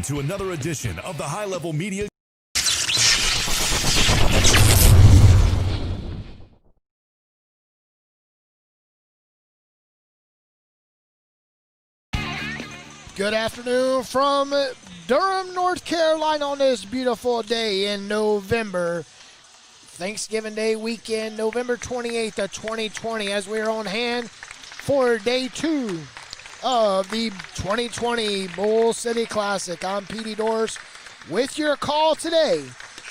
to another edition of the High Level Media. Good afternoon from Durham, North Carolina on this beautiful day in November. Thanksgiving Day weekend, November 28th of 2020, as we are on hand for day 2 of the 2020 Bull City Classic. I'm Petey Doors with your call today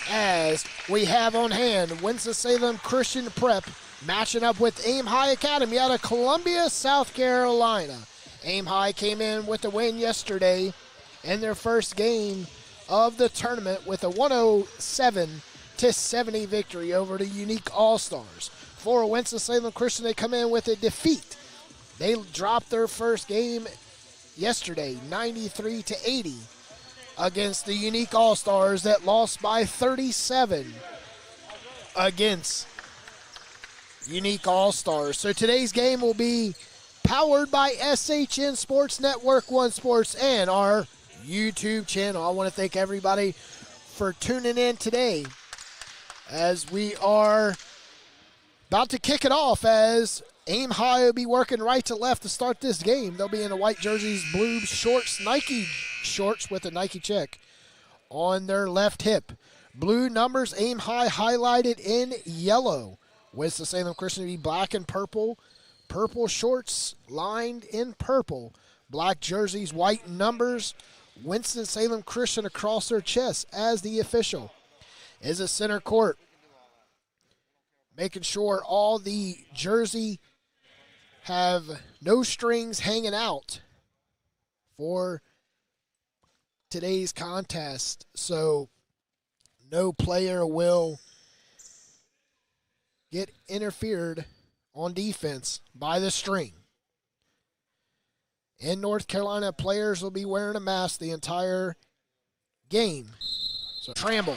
as we have on hand Winston Salem Christian Prep matching up with Aim High Academy out of Columbia, South Carolina. Aim High came in with a win yesterday in their first game of the tournament with a 107-70 victory over the Unique All-Stars. For Winston-Salem Christian, they come in with a defeat. They dropped their first game yesterday, 93-80, against the Unique All-Stars that lost by 37 against Unique All-Stars. So today's game will be powered by SHN Sports Network, One Sports, and our YouTube channel. I want to thank everybody for tuning in today as we are about to kick it off, as Aim High will be working right to left to start this game. They'll be in the white jerseys, blue shorts, Nike shorts with a Nike check on their left hip. Blue numbers, Aim High highlighted in yellow. Winston-Salem Christian will be black and purple. Purple shorts lined in purple. Black jerseys, white numbers. Winston-Salem Christian across their chest as the official. Is a center court, making sure all the jersey have no strings hanging out for today's contest, so no player will get interfered on defense by the string. In North Carolina, players will be wearing a mask the entire game. So Tramble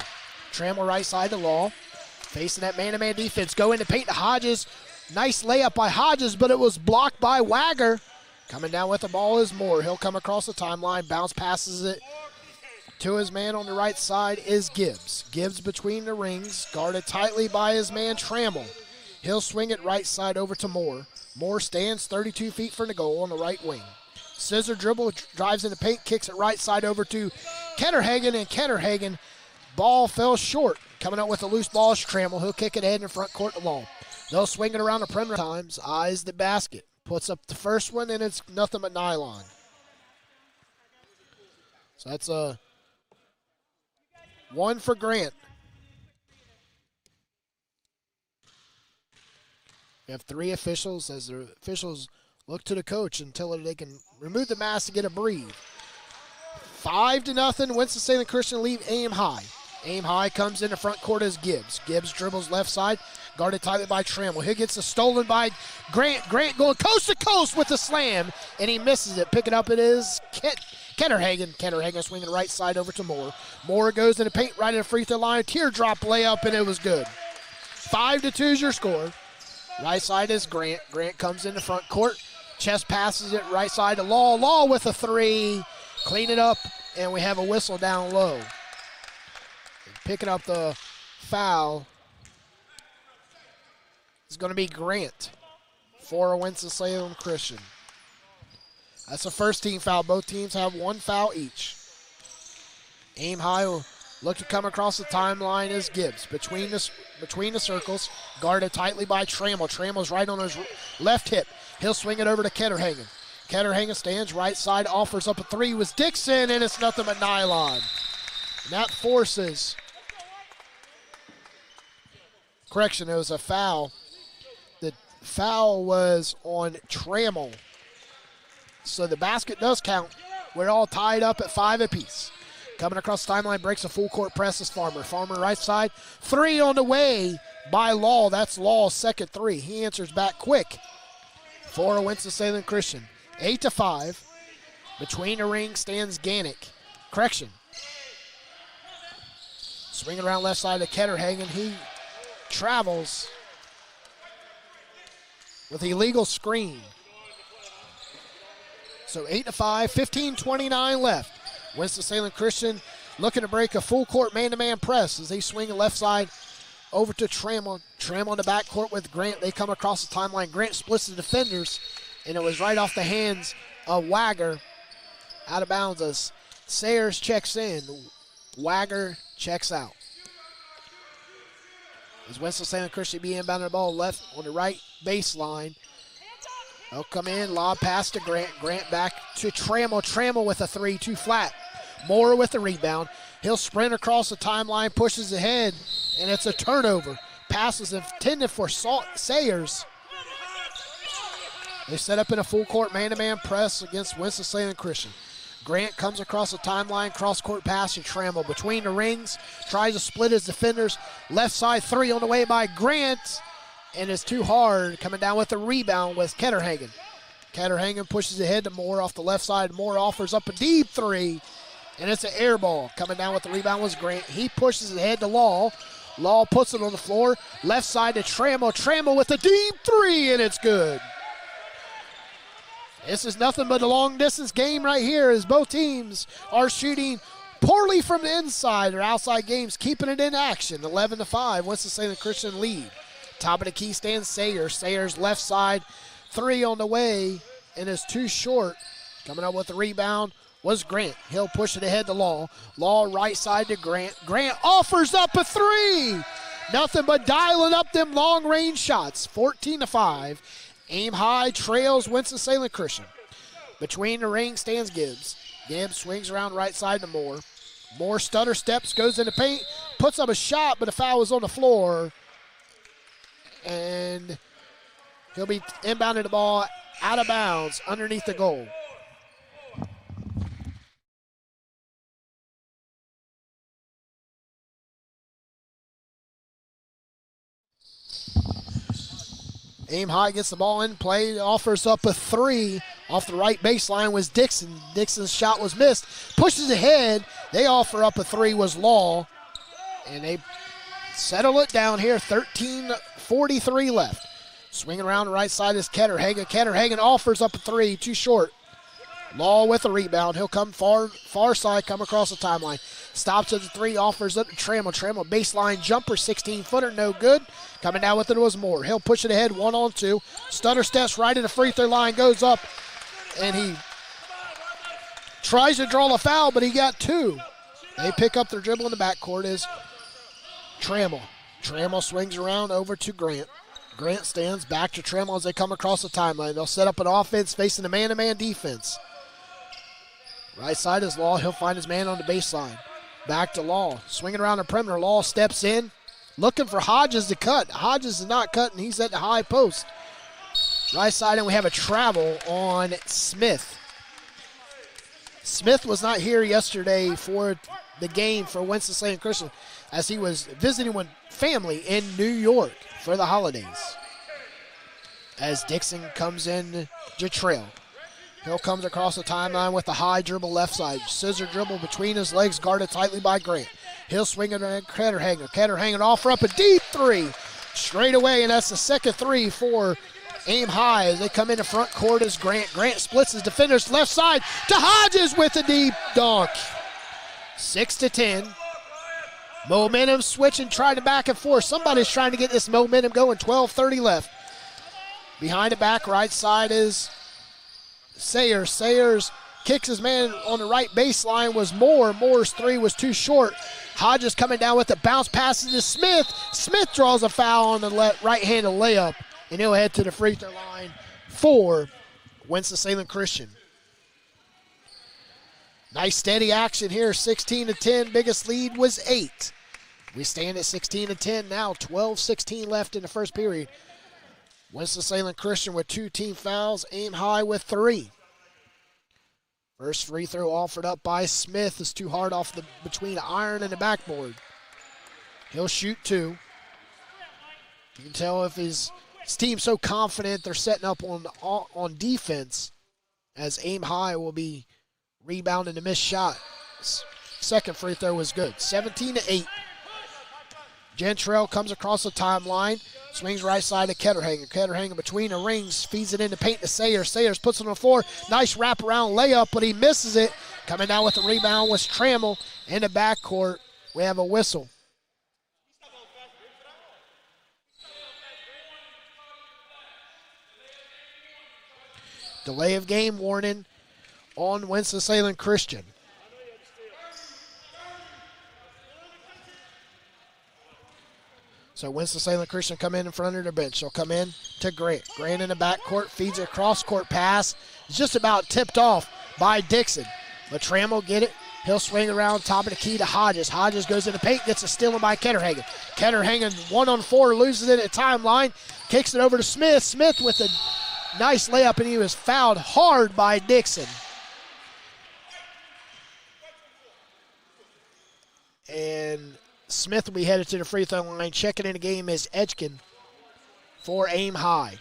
right side to Law, facing that man-to-man defense. Go into paint to Hodges. Nice layup by Hodges, but it was blocked by Wagger. Coming down with the ball is Moore. He'll come across the timeline, bounce passes it to his man on the right side is Gibbs. Gibbs between the rings, guarded tightly by his man Trammell. He'll swing it right side over to Moore. Moore stands 32 feet from the goal on the right wing. Scissor dribble, drives in the paint, kicks it right side over to Ketterhagen, and Ketterhagen, ball fell short. Coming out with a loose ball is Trammell. He'll kick it ahead in the front court to Long. They'll swing it around the perimeter times, eyes the basket. Puts up the first one, and it's nothing but nylon. So that's a one for Grant. We have three officials as the officials look to the coach until they can remove the mask to get a breathe. 5-0, Winston-Salem Christian lead Aim High. Aim High comes in the front court as Gibbs. Gibbs dribbles left side, guarded tightly by Trammell. He gets it stolen by Grant. Grant going coast to coast with the slam, and he misses it. Picking up it is Ketterhagen. Ketterhagen swinging right side over to Moore. Moore goes in the paint right at the free throw line. Teardrop layup, and it was good. 5-2 is your score. Right side is Grant. Grant comes in the front court. Chest passes it right side to Law. Law with a three. Clean it up, and we have a whistle down low. Picking up the foul is going to be Grant for Winston-Salem Christian. That's a first team foul. Both teams have one foul each. Aim High will look to come across the timeline as Gibbs. Between the circles, guarded tightly by Trammell. Trammell's right on his left hip. He'll swing it over to Ketterhagen. Ketterhagen stands right side, offers up a three with Dixon, and it's nothing but nylon. And that forces, correction, it was a foul. The foul was on Trammell. So the basket does count. We're all tied up at 5 apiece. Coming across the timeline, breaks a full court press is Farmer. Farmer right side, three on the way by Law. That's Law's second three. He answers back quick for Winston-Salem Christian. 8-5. Between the rings stands Gannick. Correction. Swinging around left side to Ketterhagen. He travels with illegal screen. So 8-5, 15:29 left. Winston-Salem Christian looking to break a full court man-to-man press as they swing the left side over to Trammell. Trammell in the backcourt with Grant. They come across the timeline. Grant splits the defenders, and it was right off the hands of Wagger. Out of bounds as Sayers checks in. Wagger checks out. As Winston-Salem Christian be inbounding the ball left on the right baseline. They'll come in, lob pass to Grant. Grant back to Trammell. Trammell with a three, too flat. Moore with the rebound. He'll sprint across the timeline, pushes ahead, and it's a turnover. Passes intended for Sayers. They set up in a full court man-to-man press against Winston-Salem Christian. Grant comes across the timeline, cross-court pass to Trammell. Between the rings, tries to split his defenders. Left side three on the way by Grant, and it's too hard. Coming down with the rebound was Ketterhagen. Ketterhagen pushes ahead to Moore off the left side. Moore offers up a deep three, and it's an air ball. Coming down with the rebound was Grant. He pushes ahead to Law. Law puts it on the floor. Left side to Trammell. Trammell with a deep three, and it's good. This is nothing but a long-distance game right here as both teams are shooting poorly from the inside. Their outside games keeping it in action. 11-5, Winston-Salem Christian lead. Top of the key stands Sayers. Sayers left side, three on the way, and is too short. Coming up with the rebound was Grant. He'll push it ahead to Law. Law right side to Grant. Grant offers up a three. Nothing but dialing up them long-range shots. 14-5. Aim high, trails Winston-Salem Christian. Between the ring stands Gibbs. Gibbs swings around right side to Moore. Moore stutter steps, goes in the paint, puts up a shot, but the foul is on the floor. And he'll be inbounding the ball out of bounds underneath the goal. Aim high gets the ball in play, offers up a three off the right baseline was Dixon. Dixon's shot was missed. Pushes ahead. They offer up a three was Law. And they settle it down here. 13:43 left. Swinging around the right side is Ketterhagen. Ketterhagen offers up a three, too short. Law with a rebound. He'll come far side, come across the timeline. Stops at the three, offers up to Trammell. Trammell baseline jumper, 16-footer, no good. Coming down with it was Moore. He'll push it ahead, 1-on-2. Stutter steps right at the free throw line, goes up, and he tries to draw a foul, but he got two. They pick up their dribble in the backcourt is Trammell. Trammell swings around over to Grant. Grant stands back to Trammell as they come across the timeline. They'll set up an offense facing a man-to-man defense. Right side is Law. He'll find his man on the baseline. Back to Law. Swinging around the perimeter. Law steps in. Looking for Hodges to cut. Hodges is not cutting. He's at the high post. Right side, and we have a travel on Smith. Smith was not here yesterday for the game for Winston-Salem Christian as he was visiting with family in New York for the holidays. As Dixon comes in to trail. Hill comes across the timeline with the high dribble left side. Scissor dribble between his legs, guarded tightly by Grant. He'll swing it at Ketterhagen. Ketterhagen offer up a deep three straight away, and that's the second three for Aim High as they come into front court as Grant. Grant splits his defenders left side to Hodges with a deep dunk. 6-10. Momentum switching, trying to back and forth. Somebody's trying to get this momentum going. 12:30 left. Behind the back right side is Sayers. Sayers kicks his man on the right baseline was Moore. Moore's three was too short. Hodges coming down with the bounce passes to Smith. Smith draws a foul on the right-handed layup, and he'll head to the free throw line for Winston-Salem Christian. Nice steady action here, 16-10. Biggest lead was 8. We stand at 16-10 now, 12:16 left in the first period. Winston-Salem Christian with 2 team fouls, Aim High with 3. First free throw offered up by Smith is too hard off between the iron and the backboard. He'll shoot 2. You can tell if his team's so confident they're setting up on defense as Aim High will be rebounding the missed shot. Second free throw was good. 17-8. Gentrell comes across the timeline. Swings right side to Ketterhagen. Ketterhagen between the rings, feeds it into paint to Sayers. Sayers puts it on the floor. Nice wraparound layup, but he misses it. Coming down with the rebound was Trammell in the backcourt. We have a whistle. Delay of game warning on Winston-Salem Christian. So Winston-Salem Christian come in front of their bench. They'll come in to Grant. Grant in the backcourt feeds a cross-court pass. It's just about tipped off by Dixon. But Tram will get it. He'll swing around top of the key to Hodges. Hodges goes in the paint, gets a steal by Ketterhagen. Ketterhagen 1-on-4, loses it at timeline. Kicks it over to Smith. Smith with a nice layup, and he was fouled hard by Dixon. And Smith will be headed to the free throw line. Checking in the game is Edgkin for Aim High.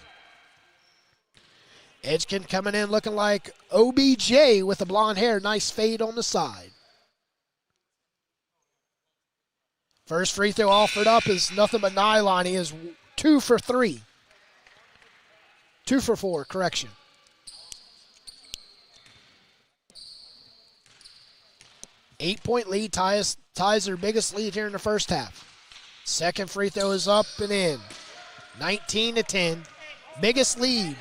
Edgkin coming in looking like OBJ with the blonde hair. Nice fade on the side. First free throw offered up is nothing but nylon. He is 2 for 3. 2 for 4, correction. Eight-point lead ties their biggest lead here in the first half. Second free throw is up and in. 19-10. Biggest lead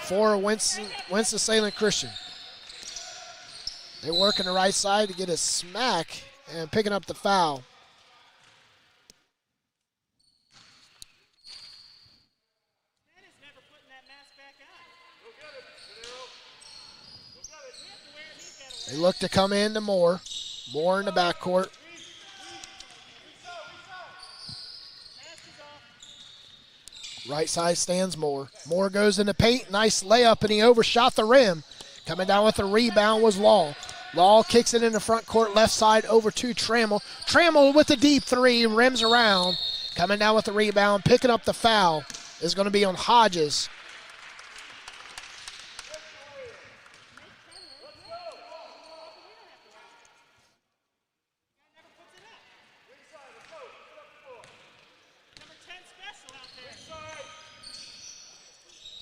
for Winston-Salem Christian. They work on the right side to get a smack and picking up the foul. They look to come in to Moore. Moore in the backcourt. Right side stands Moore. Moore goes in the paint. Nice layup, and he overshot the rim. Coming down with the rebound was Law. Law kicks it in the front court, left side over to Trammell. Trammell with the deep three, rims around. Coming down with the rebound, picking up the foul is going to be on Hodges.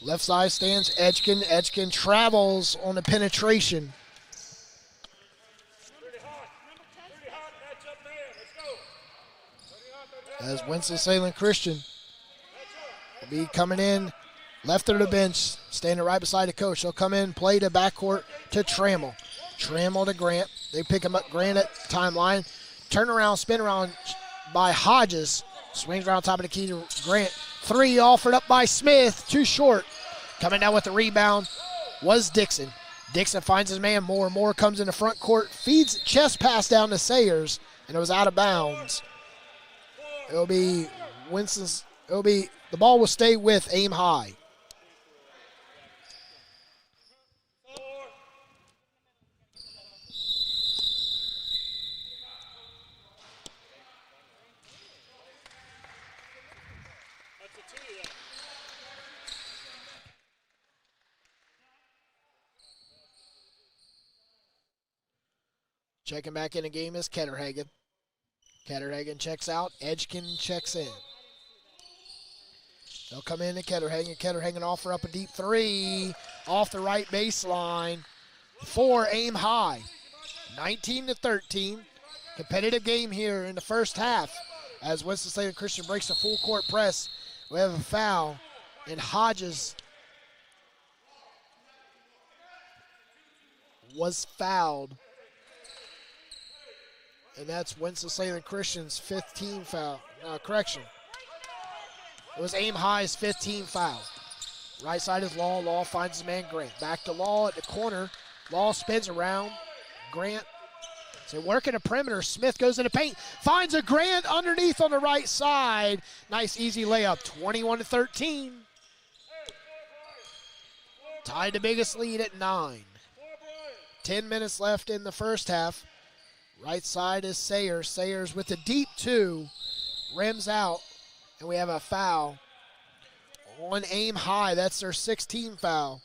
Left side stands Edgkin. Edgkin travels on the penetration. As Winston-Salem Christian will be coming in left of the bench, standing right beside the coach. They'll come in, play the backcourt to Trammell. Trammell to Grant. They pick him up, Grant at timeline. Turn around, spin around by Hodges. Swings around top of the key to Grant. Three offered up by Smith, too short. Coming down with the rebound was Dixon. Dixon finds his man Moore. Moore comes in the front court, feeds chest pass down to Sayers, and it was out of bounds. The ball will stay with Aim High. Checking back in the game is Ketterhagen. Ketterhagen checks out. Edgkin checks in. They'll come in to Ketterhagen. Ketterhagen offer up a deep three off the right baseline for Aim High. 19-13. Competitive game here in the first half as Winston-Salem Christian breaks the full court press. We have a foul, and Hodges was fouled. And that's Winston-Salem Christian's 15 foul. Correction. It was Aim High's 15 foul. Right side is Law. Law finds his man Grant. Back to Law at the corner. Law spins around. Grant. So working a perimeter. Smith goes in the paint. Finds a Grant underneath on the right side. Nice easy layup. 21-13. Tied the biggest lead at 9. 10 minutes left in the first half. Right side is Sayers. Sayers with the deep two. Rims out. And we have a foul on Aim High. That's their 16th foul.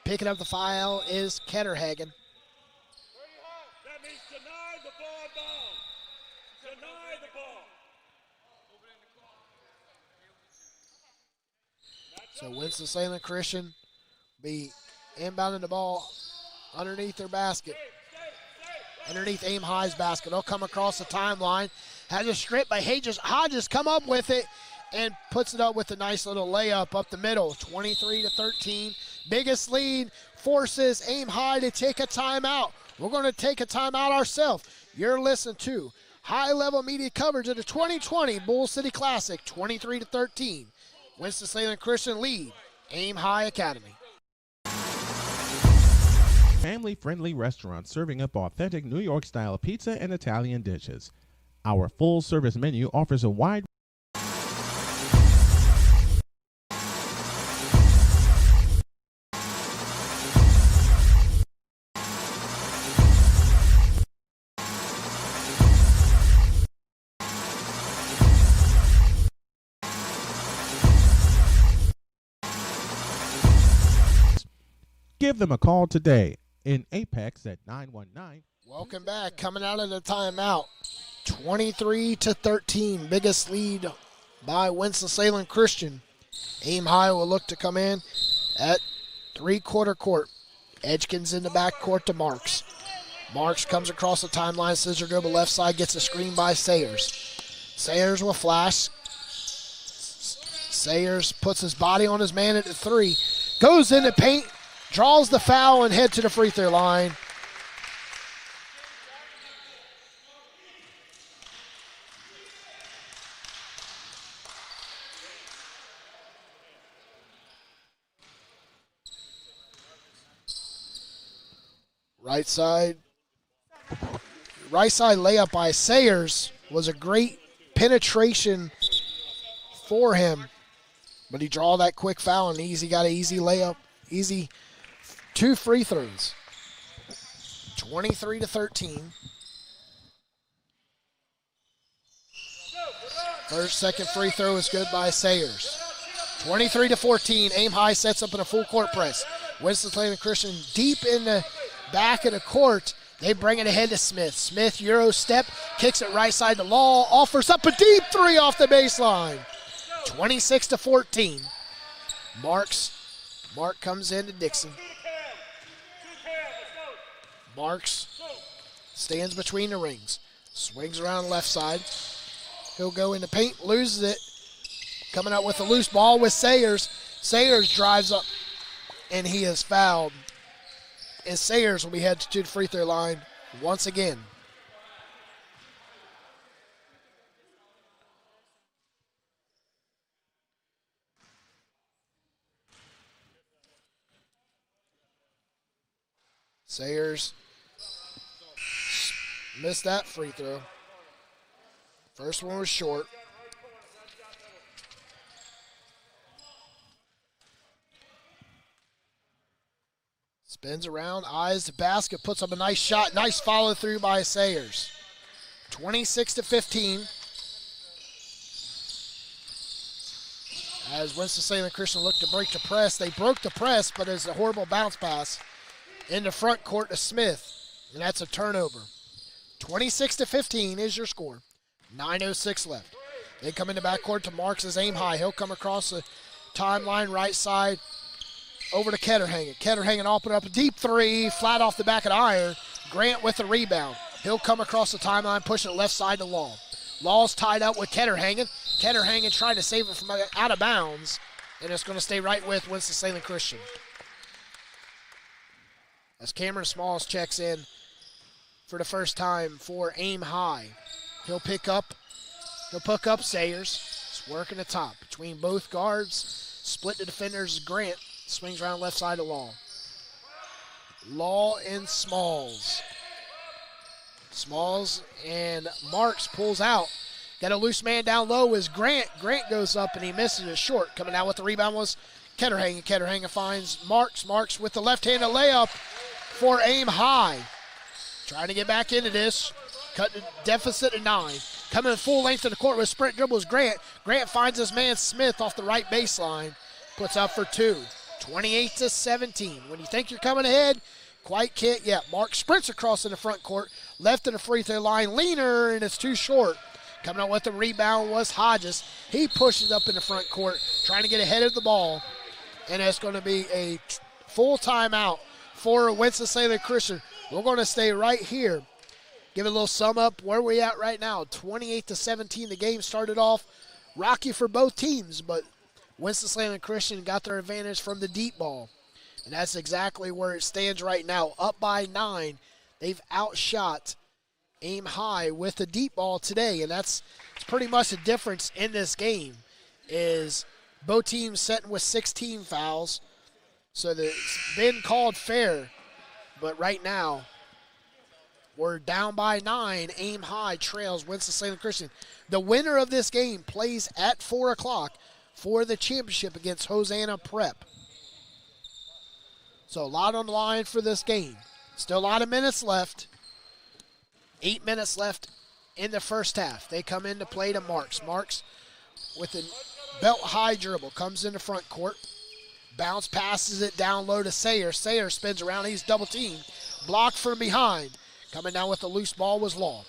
Picking up the foul is Ketterhagen. That means deny the ball. Deny the ball. So Winston-Salem Christian be inbounding the ball underneath their basket. Underneath Aim High's basket. They'll come across the timeline. Has a strip by Hodges come up with it and puts it up with a nice little layup up the middle. 23-13. Biggest lead forces Aim High to take a timeout. We're going to take a timeout ourselves. You're listening to high-level media coverage of the 2020 Bull City Classic, 23-13. Winston-Salem Christian lead, Aim High Academy. Family-friendly restaurant serving up authentic New York-style pizza and Italian dishes. Our full-service menu offers a wide Give them a call today in Apex at 919. Welcome back. Coming out of the timeout, 23-13. Biggest lead by Winston-Salem Christian. Aim High will look to come in at three-quarter court. Edgkins in the back court to Marks. Marks comes across the timeline, scissor dribble left side, gets a screen by Sayers. Sayers will flash. Sayers puts his body on his man at the three. Goes in the paint, draws the foul, and head to the free throw line. Right side layup by Sayers was a great penetration for him, but he draw that quick foul and got an easy layup, easy two free throws. 23-13. First, second free throw is good by Sayers. 23-14. Aim High sets up in a full court press. Winston-Salem Christian deep in the back of the court. They bring it ahead to Smith. Smith, Euro step, kicks it right side to Law, offers up a deep three off the baseline. 26-14. Mark comes in to Dixon. Marks stands between the rings. Swings around left side. He'll go in the paint, loses it. Coming up with a loose ball with Sayers. Sayers drives up, and he is fouled. And Sayers will be headed to the free throw line once again. Sayers missed that free throw. First one was short. Spins around, eyes the basket, puts up a nice shot. Nice follow through by Sayers. 26-15. As Winston-Salem Christian looked to break the press, they broke the press, but it's a horrible bounce pass in the front court to Smith, and that's a turnover. 26-15 is your score. 9:06 left. They come in the backcourt to Marks as Aim High. He'll come across the timeline right side over to Ketterhagen. Ketterhagen open up a deep three, flat off the back of the iron. Grant with the rebound. He'll come across the timeline, pushing it left side to Law. Law's tied up with Ketterhagen. Ketterhagen trying to save it from out of bounds, and it's going to stay right with Winston-Salem Christian. As Cameron Smalls checks in for the first time for Aim High. He'll pick up Sayers. He's working the top between both guards. Split the defenders. Grant swings around left side to Law. Law and Smalls. Smalls and Marks pulls out. Got a loose man down low is Grant. Grant goes up and he misses it short. Coming out with the rebound was Ketterhagen. Ketterhagen finds Marks. Marks with the left-handed layup for Aim High. Trying to get back into this. Cut the deficit to 9. Coming full length of the court with sprint dribbles Grant. Grant finds his man Smith off the right baseline. Puts up for 2. 28-17. When you think you're coming ahead, quite can't yet. Mark sprints across in the front court. Left of the free throw line. Leaner, and it's too short. Coming out with the rebound was Hodges. He pushes up in the front court, trying to get ahead of the ball. And it's going to be a full timeout for Winston-Salem Christian. We're going to stay right here. Give it a little sum up where we at right now. 28-17. The game started off rocky for both teams, but Winston-Salem Christian got their advantage from the deep ball. And that's exactly where it stands right now. Up by 9. They've outshot Aim high with the deep ball today, and that's pretty much the difference in this game is both teams setting with 16 fouls. So it's been called fair, but right now we're down by 9. Aim high trails Winston-Salem Christian. The winner of this game plays at 4 o'clock for the championship against Hosanna Prep. So a lot on the line for this game. Still a lot of minutes left. 8 minutes left in the first half. They come into play to Marks. Marks with a belt-high dribble comes into front court. Bounce passes it down low to Sayers. Sayers spins around. He's double-teamed. Blocked from behind. Coming down with the loose ball was Law.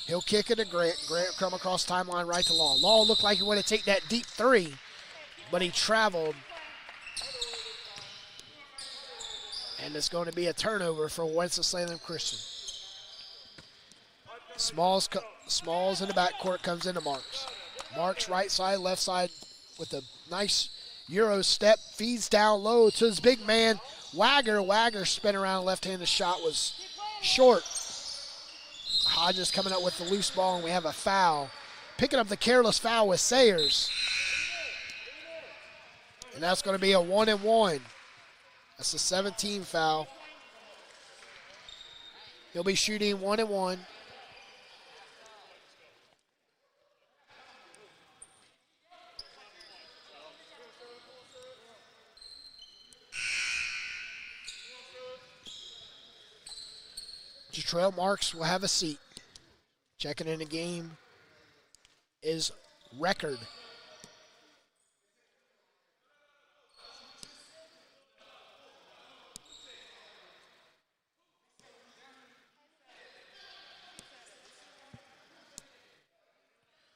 He'll kick it to Grant. Grant come across timeline right to Law. Law looked like he wanted to take that deep three, but he traveled. And it's going to be a turnover for Winston-Salem Christian. Smalls in the backcourt comes into Marks. Marks right side, left side with a nice Euro step. Feeds down low to his big man, Wagger. Wagger spin around left-handed shot was short. Hodges coming up with the loose ball, and we have a foul. Picking up the careless foul with Sayers. And that's going to be a 1-and-1. That's a 17 foul. He'll be shooting 1-and-1. Trail Marks will have a seat. Checking in the game is Record.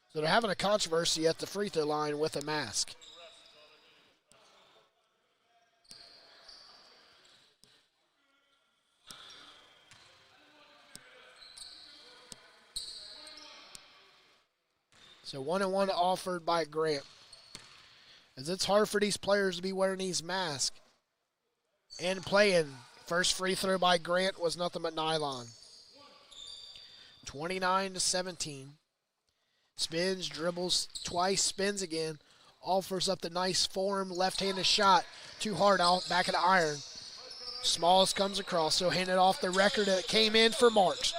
So they're having a controversy at the free throw line with a mask. So 1-and-1 offered by Grant. As it's hard for these players to be wearing these masks and playing. First free throw by Grant was nothing but nylon. 29-17. Spins, dribbles twice, spins again. Offers up the nice form, left-handed shot. Too hard out, back of the iron. Smalls comes across, so hand it off the Record that came in for Marks.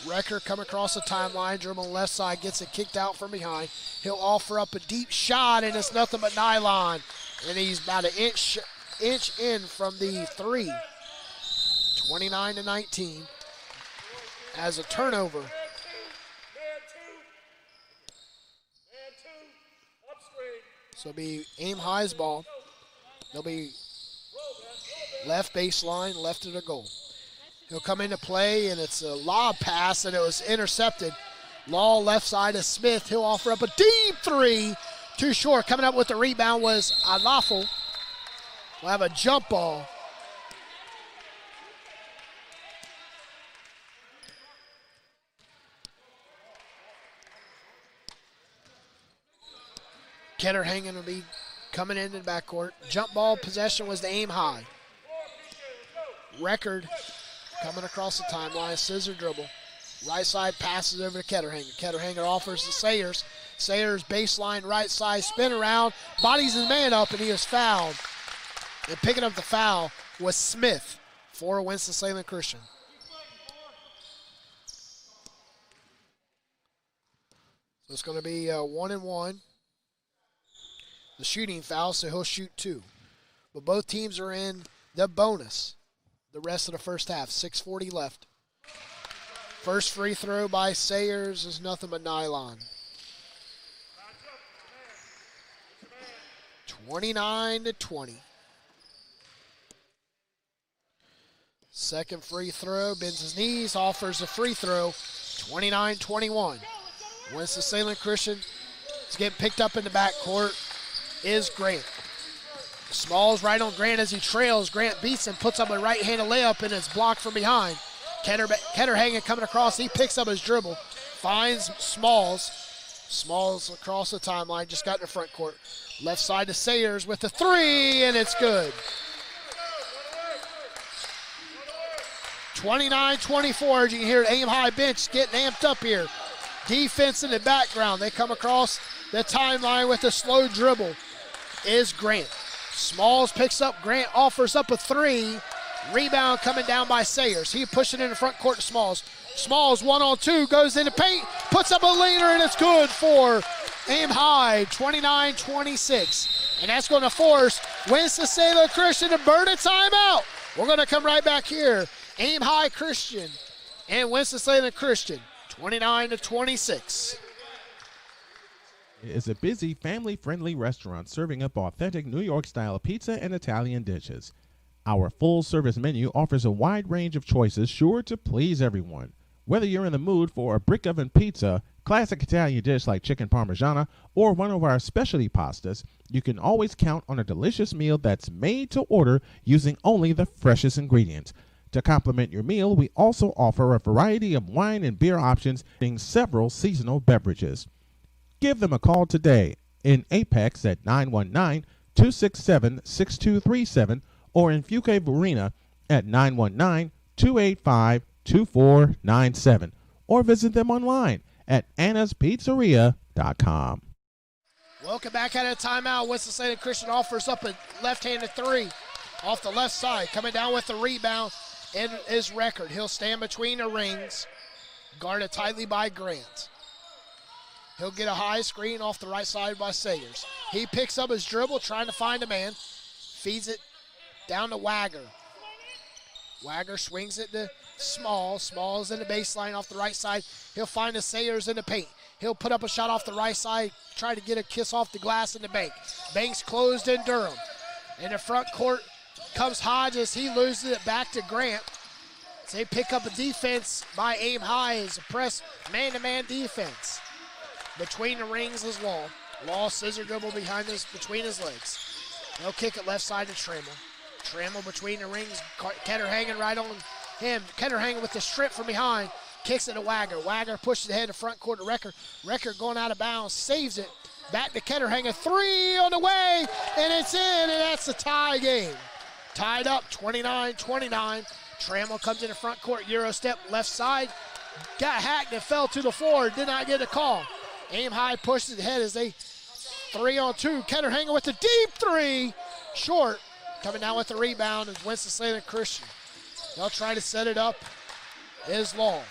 Record come across the timeline, dribbling left side, gets it kicked out from behind. He'll offer up a deep shot, and it's nothing but nylon. And he's about an inch in from the three. 29-19. As a turnover. So it'll be aim high's ball. They'll be left baseline, left of the goal. He'll come into play, and it's a lob pass, and it was intercepted. Law left side of Smith. He'll offer up a deep three. Too short. Coming up with the rebound was Alafo. We'll have a jump ball. Ketterhagen will be coming into the backcourt. Jump ball possession was the aim high. Record coming across the timeline, scissor dribble. Right side passes over to Ketterhanger. Ketterhanger offers to Sayers. Sayers baseline right side, spin around, bodies his man up, and he is fouled. And picking up the foul was Smith for Winston-Salem Christian. So it's going to be 1-and-1. The shooting foul, so he'll shoot 2. But both teams are in the bonus the rest of the first half. 6:40 left. First free throw by Sayers is nothing but nylon. 29-20. Second free throw, bends his knees, offers a free throw. 29-21. Winston-Salem Christian is getting picked up in the backcourt is Grant. Smalls right on Grant as he trails. Grant beats him, puts up a right-handed layup, and it's blocked from behind. Ketterhagen coming across. He picks up his dribble, finds Smalls. Smalls across the timeline, just got in the front court. Left side to Sayers with the three, and it's good. 29-24. You can hear Aim High bench getting amped up here. Defense in the background. They come across the timeline with a slow dribble. Is Grant. Smalls picks up. Grant offers up a three. Rebound coming down by Sayers. He pushing in the front court to Smalls. Smalls 1-on-2, goes into paint, puts up a leaner, and it's good for Aim High, 29-26. And that's going to force Winston Salem Christian to burn a timeout. We're going to come right back here. Aim High Christian and Winston Salem Christian, 29-26. Is a busy, family-friendly restaurant serving up authentic New York-style pizza and Italian dishes. Our full-service menu offers a wide range of choices sure to please everyone. Whether you're in the mood for a brick oven pizza, classic Italian dish like chicken parmigiana, or one of our specialty pastas, you can always count on a delicious meal that's made to order using only the freshest ingredients. To complement your meal, we also offer a variety of wine and beer options and several seasonal beverages. Give them a call today in Apex at 919-267-6237 or in Fuquay Arena at 919-285-2497 or visit them online at annaspizzeria.com. Welcome back out of timeout. Winston Salem Christian offers up a left-handed three off the left side. Coming down with the rebound in his record. He'll stand between the rings, guarded tightly by Grant. He'll get a high screen off the right side by Sayers. He picks up his dribble, trying to find a man. Feeds it down to Wagger. Wagger swings it to Smalls. Smalls in the baseline off the right side. He'll find the Sayers in the paint. He'll put up a shot off the right side, try to get a kiss off the glass in the bank. Banks closed in Durham. In the front court comes Hodges. He loses it back to Grant. So they pick up a defense by Aim High as a press man-to-man defense. Between the rings is Law. Law scissor dribble between his legs. They'll kick it left side to Trammell. Trammell between the rings. Ketter hanging right on him. Ketter hanging with the strip from behind. Kicks it to Wagger. Wagger pushes ahead to front court to Recker. Recker going out of bounds. Saves it. Back to Ketter hanging. Three on the way. And it's in. And that's the tie game. Tied up 29-29. Trammell comes in the front court. Euro step left side. Got hacked and fell to the floor. Did not get a call. Aim High pushes ahead as they 3-on-2. Ketter hanging with the deep three. Short. Coming down with the rebound is Winston Salem Christian. They'll try to set it up. Is Law.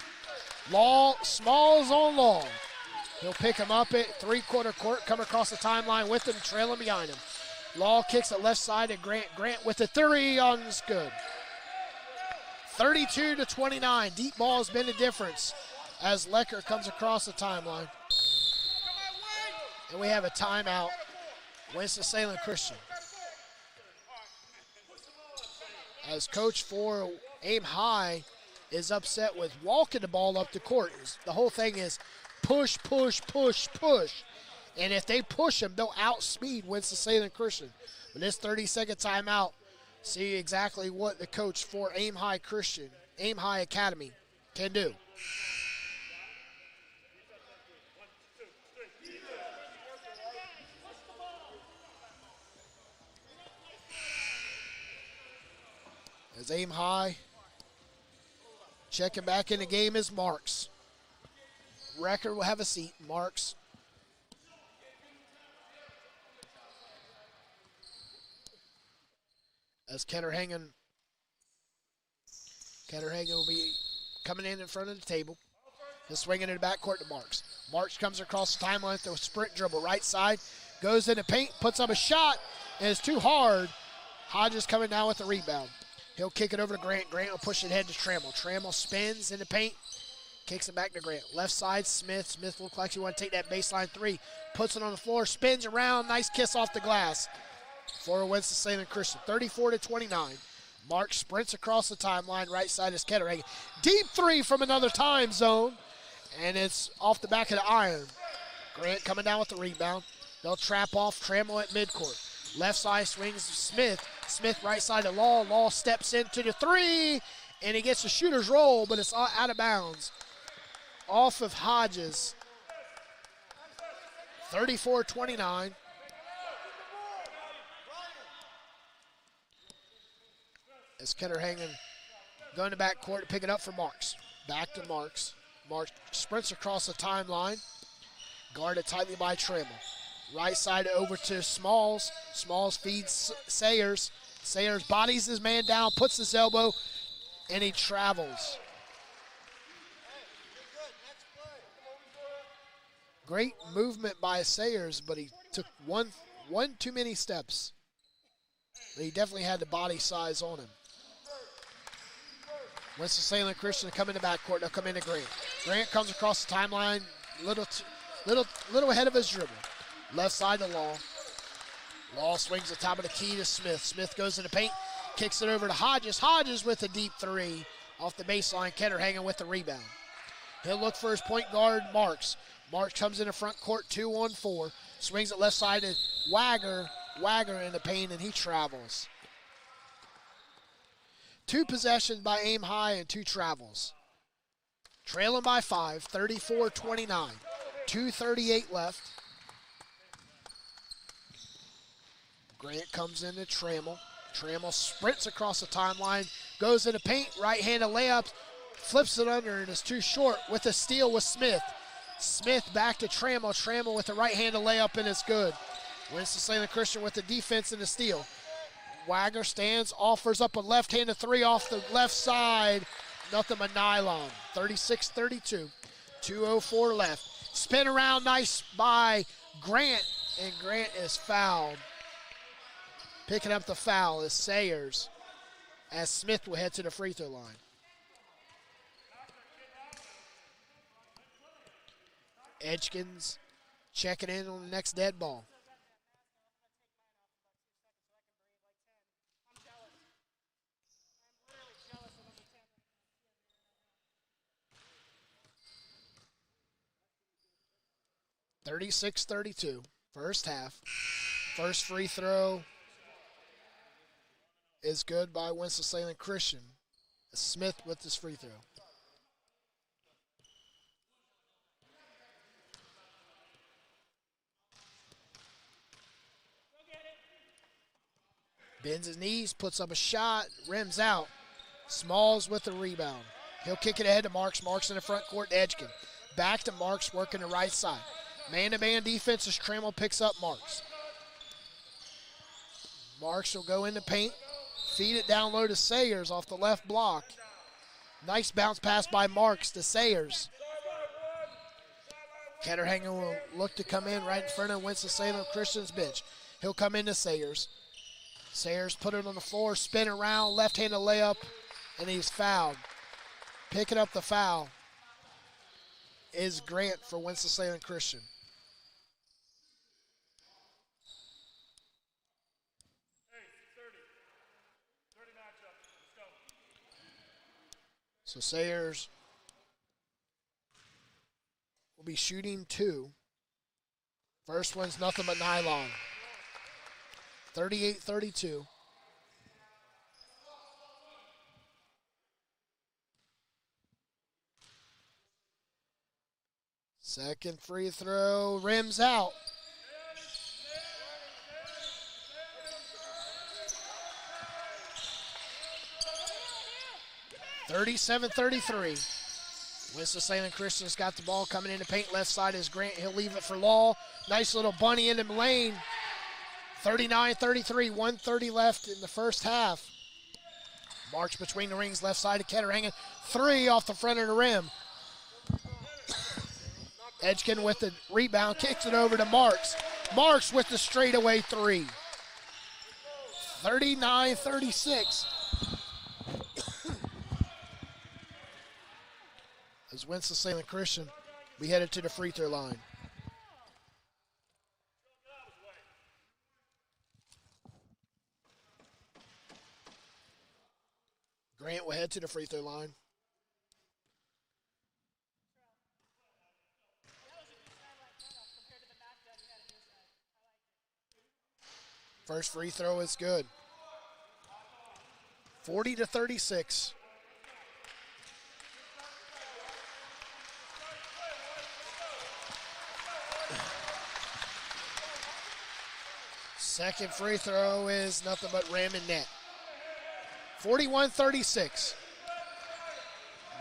Law, Smalls on Law. He'll pick him up at three-quarter court, come across the timeline with him, trailing behind him. Law kicks it left side to Grant. Grant with the three on is good. 32-29. Deep ball has been the difference as Lecker comes across the timeline. And we have a timeout. Winston Salem Christian. As coach for Aim High is upset with walking the ball up the court. The whole thing is push, push, push, push. And if they push them, they'll outspeed Winston Salem Christian. But this 30-second timeout, see exactly what the coach for Aim High Christian, Aim High Academy can do. As Aim High checking back in the game is Marks. Record will have a seat. Marks. As Ketter Hangin will be coming in front of the table. He'll swing it in the backcourt to Marks. Marks comes across the timeline with a sprint dribble right side. Goes in the paint, puts up a shot, and it's too hard. Hodges coming down with the rebound. He'll kick it over to Grant. Grant will push it ahead to Trammell. Trammell spins in the paint. Kicks it back to Grant. Left side, Smith. Smith looks like he wants to take that baseline three. Puts it on the floor, spins around. Nice kiss off the glass for Winston Salem Christian. 34-29. Mark sprints across the timeline. Right side is Ketter. Deep three from another time zone. And it's off the back of the iron. Grant coming down with the rebound. They'll trap off Trammell at midcourt. Left side swings Smith. Smith right side to Law. Law steps into the three, and he gets the shooter's roll, but it's out of bounds. Off of Hodges. 34-29. As Ketter Going to backcourt to pick it up for Marks. Back to Marks. Marks sprints across the timeline. Guarded tightly by Trammell. Right side over to Smalls. Smalls feeds Sayers. Sayers bodies his man down, puts his elbow, and he travels. Great movement by Sayers, but he took one too many steps. But he definitely had the body size on him. Winston-Salem Christian come in the backcourt. They'll come into Grant. Grant comes across the timeline, little ahead of his dribble. Left side to Law. Law swings the top of the key to Smith. Smith goes in the paint, kicks it over to Hodges. Hodges with a deep three off the baseline. Ketter hanging with the rebound. He'll look for his point guard, Marks. Marks comes in the front court, 2-on-4. Swings it left side to Wagger. Wagger in the paint, and he travels. 2 possessions by Aim High and 2 travels. Trailing by 5, 34-29. 2:38 left. Grant comes into Trammell. Trammell sprints across the timeline, goes into paint, right-handed layup, flips it under, and is too short with a steal with Smith. Smith back to Trammell. Trammell with a right-handed layup, and it's good. Winston-Salem Christian with the defense and the steal. Wagner stands, offers up a left-handed three off the left side. Nothing but nylon. 36-32. 2:04 left. Spin around, nice by Grant, and Grant is fouled. Picking up the foul is Sayers, as Smith will head to the free throw line. Edgkins checking in on the next dead ball. (36-32) first half. First free throw is good by Winston-Salem Christian. Smith with his free throw. Bends his knees, puts up a shot, rims out. Smalls with the rebound. He'll kick it ahead to Marks. Marks in the front court to Edgkin. Back to Marks, working the right side. Man-to-man defense as Trammell picks up Marks. Marks will go in the paint. Feed it down low to Sayers off the left block. Nice bounce pass by Marks to Sayers. Ketterhanger will look to come in right in front of Winston-Salem Christian's bench. He'll come into Sayers. Sayers put it on the floor, spin around, left-handed layup, and he's fouled. Picking up the foul is Grant for Winston-Salem Christian. So Sayers will be shooting 2. First one's nothing but nylon. 38-32. Second free throw, rims out. (37-33). Winston-Salem Christian's got the ball coming into paint. Left side is Grant. He'll leave it for Law. Nice little bunny into the lane. 39-33, 1:30 left in the first half. Marks between the rings, left side of Ketterhanger. 3 off the front of the rim. Edgkin with the rebound, kicks it over to Marks. Marks with the straightaway 3. 39-36. As Winston-Salem Christian, we headed to the free throw line. Grant will head to the free throw line. First free throw is good. 40-36. Second free throw is nothing but rim and net. 41-36.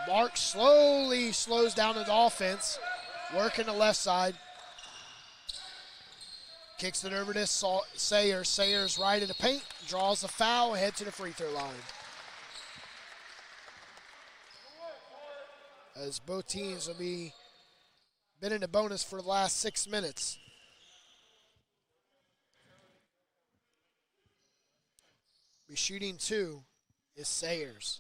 Mark slowly slows down the offense, working the left side. Kicks it over to Sayers. Sayers right at the paint, draws a foul, head to the free throw line. As both teams will be been in the bonus for the last 6 minutes. Be shooting 2 is Sayers.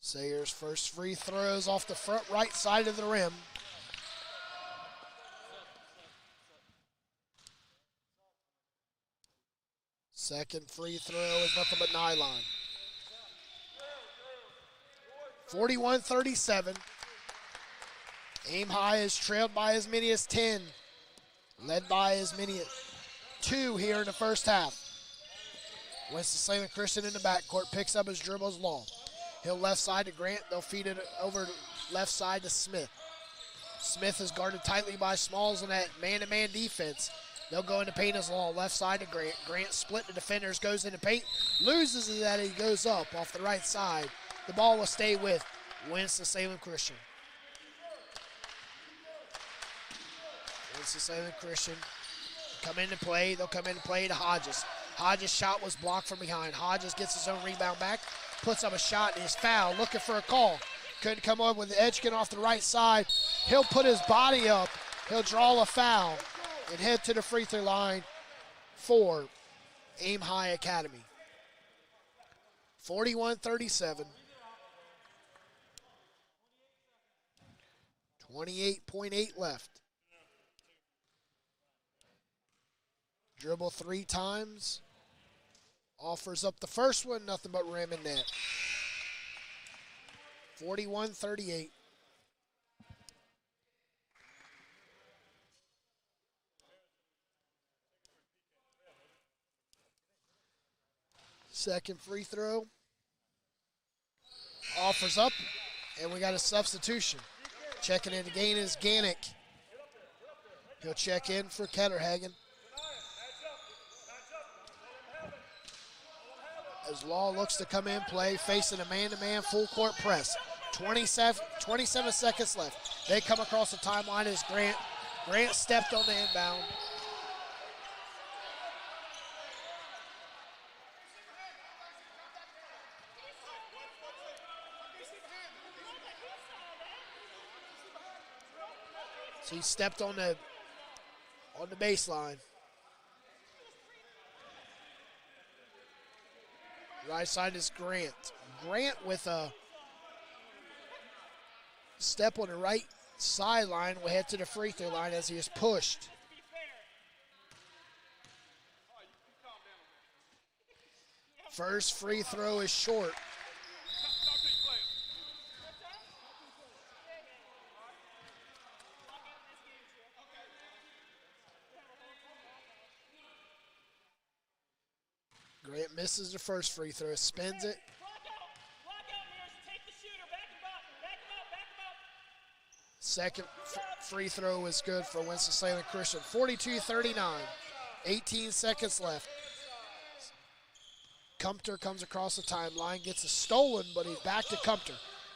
Sayers' first free throws off the front right side of the rim. Second free throw is nothing but nylon. 41-37. Aim High is trailed by as many as 10. Led by as many as 2 here in the first half. Winston-Salem Christian in the backcourt picks up his dribbles long. He'll left side to Grant. They'll feed it over left side to Smith. Smith is guarded tightly by Smalls in that man-to-man defense. They'll go into paint as long. Left side to Grant. Grant split the defenders, goes into paint, loses it as he goes up off the right side. The ball will stay with Winston-Salem Christian. Winston-Salem Christian come into play. They'll come into play to Hodges. Hodges' shot was blocked from behind. Hodges gets his own rebound back, puts up a shot, and is fouled, looking for a call. Couldn't come up with the Edgkin off the right side. He'll put his body up. He'll draw a foul and head to the free throw line for Aim High Academy. 41-37. 28.8 left. Dribble 3 times. Offers up the first one, nothing but rim and net. 41-38. Second free throw. Offers up, and we got a substitution. Checking in again is Gannick. He'll check in for Ketterhagen. As Law looks to come in play, facing a man-to-man full court press. 27 seconds left. They come across the timeline as Grant. Grant stepped on the inbound. So he stepped on the baseline. Right side is Grant. Grant with a step on the right sideline will head to the free throw line as he is pushed. First free throw is short. Grant misses the first free throw, spins it. Second free throw is good for Winston-Salem Christian. 42-39, 18 seconds left. Kumpter comes across the timeline, gets it stolen, but he's back to Kumpter.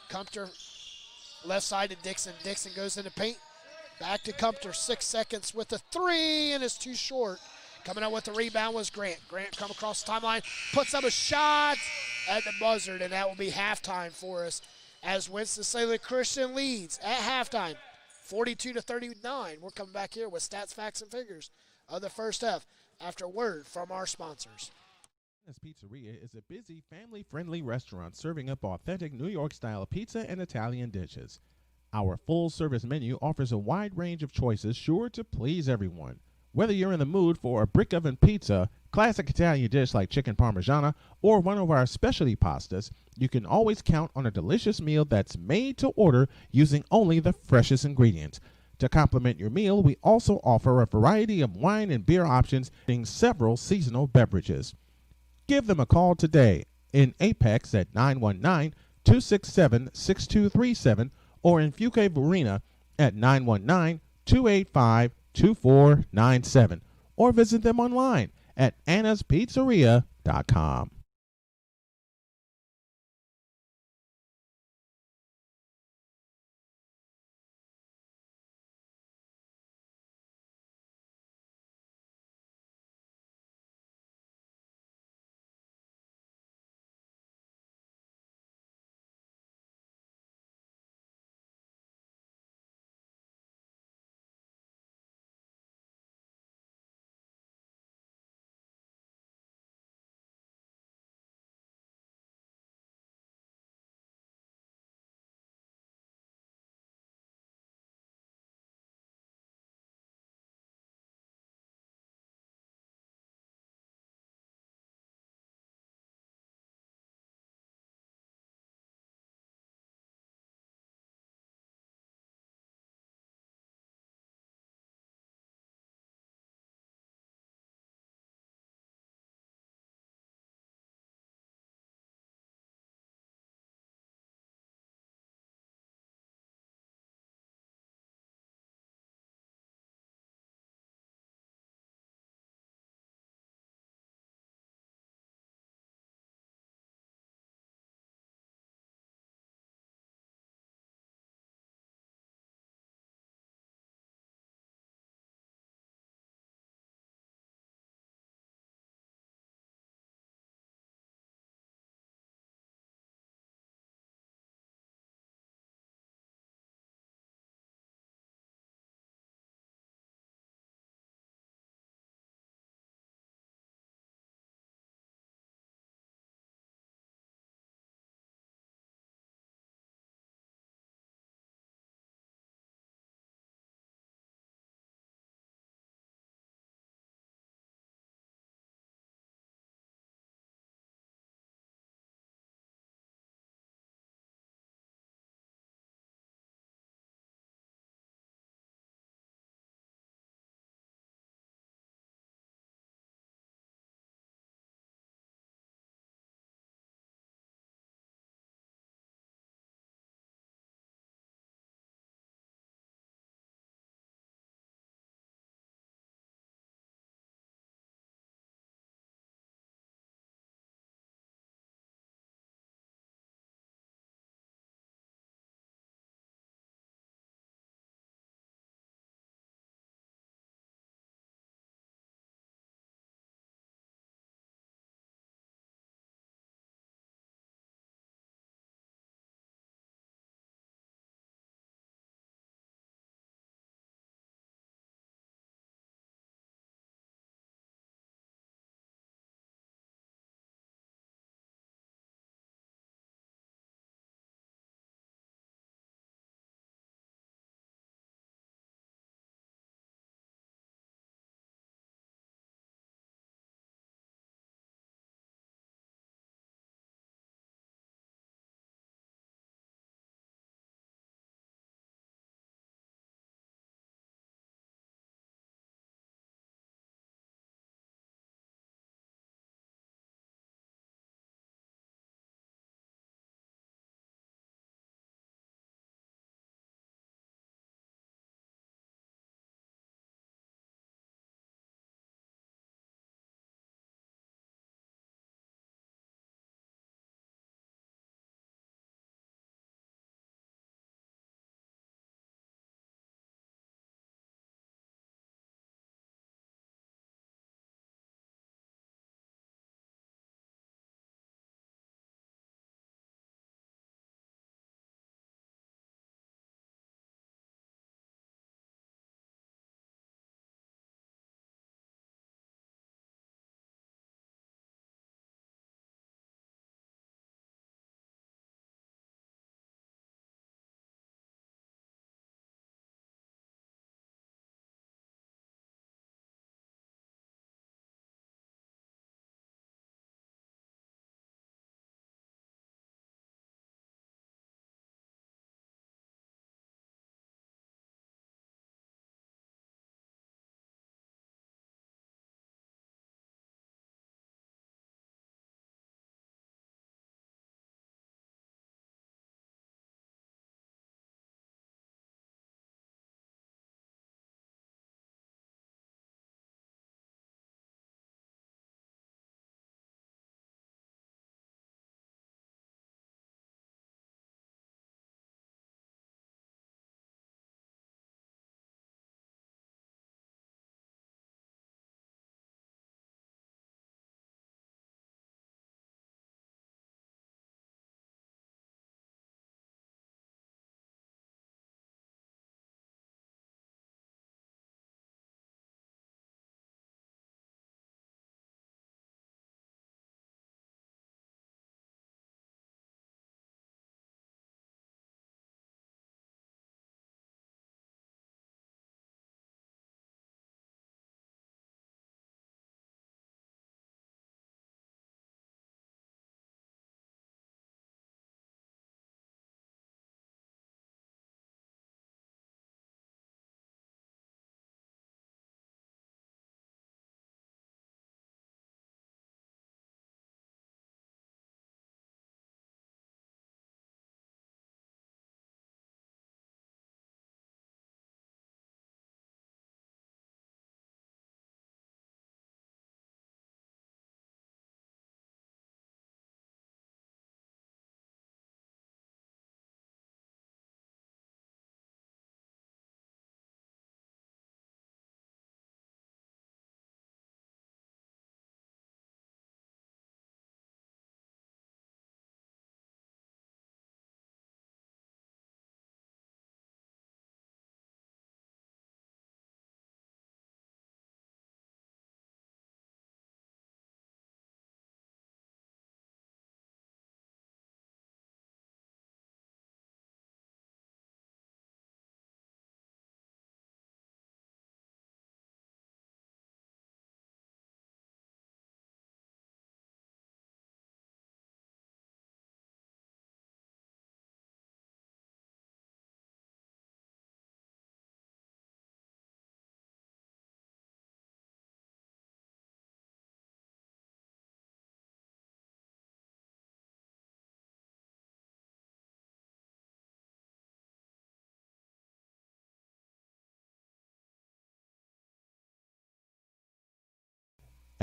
Kumpter left side to Dixon. Dixon goes into paint. Back to Kumpter, 6 seconds with a 3, and it's too short. Coming out with the rebound was Grant. Grant come across the timeline, puts up a shot at the buzzard, and that will be halftime for us as Winston-Salem Christian leads at halftime, 42-39. We're coming back here with stats, facts, and figures of the first half after a word from our sponsors. This Pizzeria is a busy, family-friendly restaurant serving up authentic New York-style pizza and Italian dishes. Our full-service menu offers a wide range of choices sure to please everyone. Whether you're in the mood for a brick oven pizza, classic Italian dish like chicken parmigiana, or one of our specialty pastas, you can always count on a delicious meal that's made to order using only the freshest ingredients. To complement your meal, we also offer a variety of wine and beer options, including several seasonal beverages. Give them a call today in Apex at 919-267-6237 or in Fuquay Varina at 919-285-2497 or visit them online at annaspizzeria.com.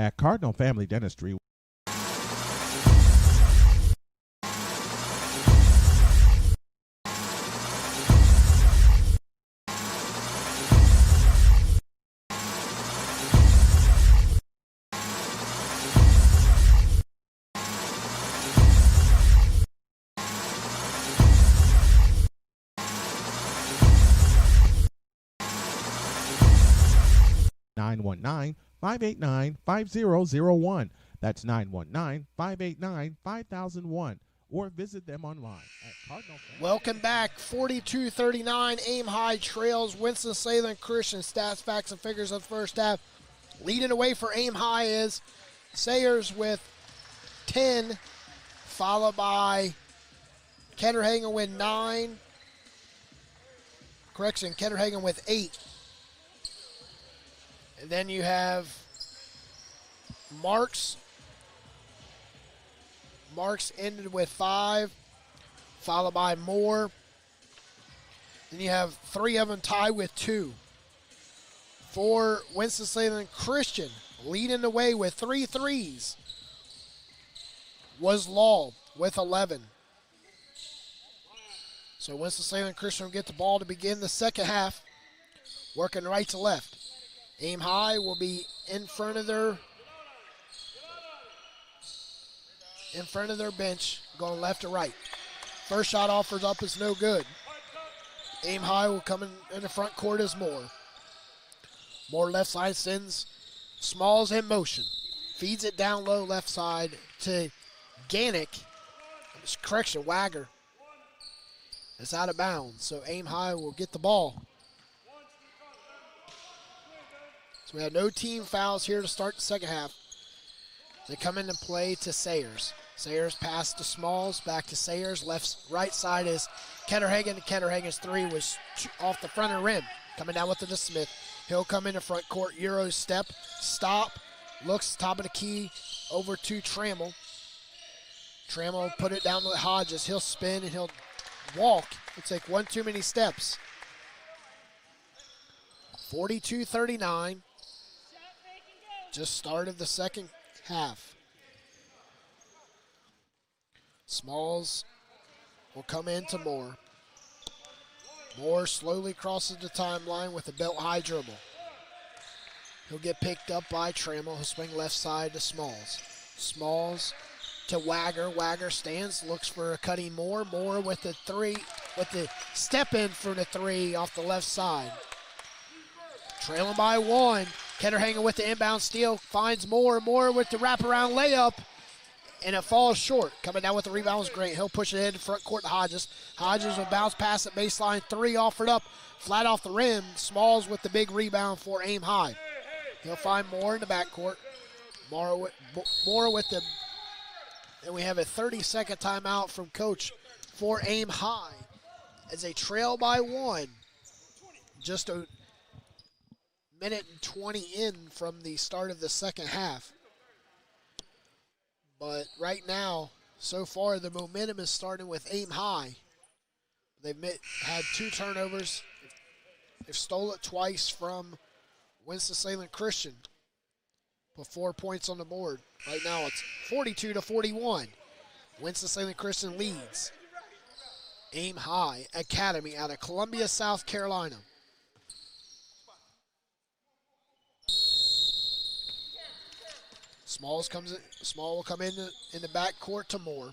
At Cardinal Family Dentistry, (919) 589-5001. That's 919-589-5001. Or visit them online at Cardinal Family. Welcome back. 42-39. Aim High trails Winston-Salem Christian. Stats, facts, and figures of the first half. Leading away for Aim High is Sayers with 10, followed by Ketterhagen with 9. Correction, Ketterhagen with 8. And then you have Marks. Marks ended with 5, followed by Moore. Then you have 3 of them tied with 2. For Winston-Salem Christian, leading the way with 3 threes, was Law with 11. So Winston-Salem Christian will get the ball to begin the second half, working right to left. Aim High will be in front of their bench, going left to right. First shot offers up is no good. Aim High will come in the front court as Moore. Moore left side sends Smalls in motion. Feeds it down low left side to Ganick. Correction, Wagger. It's out of bounds, so Aim High will get the ball. So we have no team fouls here to start the second half. They come into play to Sayers. Sayers pass to Smalls, back to Sayers. Right side is Ketterhagen. Ketterhagen's 3 was off the front of the rim. Coming down with it to Smith. He'll come into front court. Euro step, stop, looks top of the key over to Trammell. Trammell will put it down to Hodges. He'll spin and he'll walk. He'll take one too many steps. 42-39. Just started the second half. Smalls will come into Moore. Moore slowly crosses the timeline with a belt high dribble. He'll get picked up by Trammell. He'll swing left side to Smalls. Smalls to Wagger. Wagger stands, looks for a cutting Moore. Moore with the 3, with the step in for the 3 off the left side. Trailing by 1. Ketterhagen with the inbound steal, finds Moore. Moore with the wraparound layup, and it falls short. Coming down with the rebound was Grant. He'll push it in front court to Hodges. Hodges will bounce pass at baseline. 3 offered up, flat off the rim. Smalls with the big rebound for Aim High. He'll find Moore in the backcourt. Moore with the, and we have a 30-second timeout from Coach for Aim High as they trail by 1. Just a minute and 20 in from the start of the second half. But right now, so far, the momentum is starting with Aim High. They've had 2 turnovers. They've stole it twice from Winston-Salem Christian. Put 4 points on the board. Right now, it's 42-41. Winston-Salem Christian leads. Aim High Academy out of Columbia, South Carolina. Small will come in the backcourt to Moore.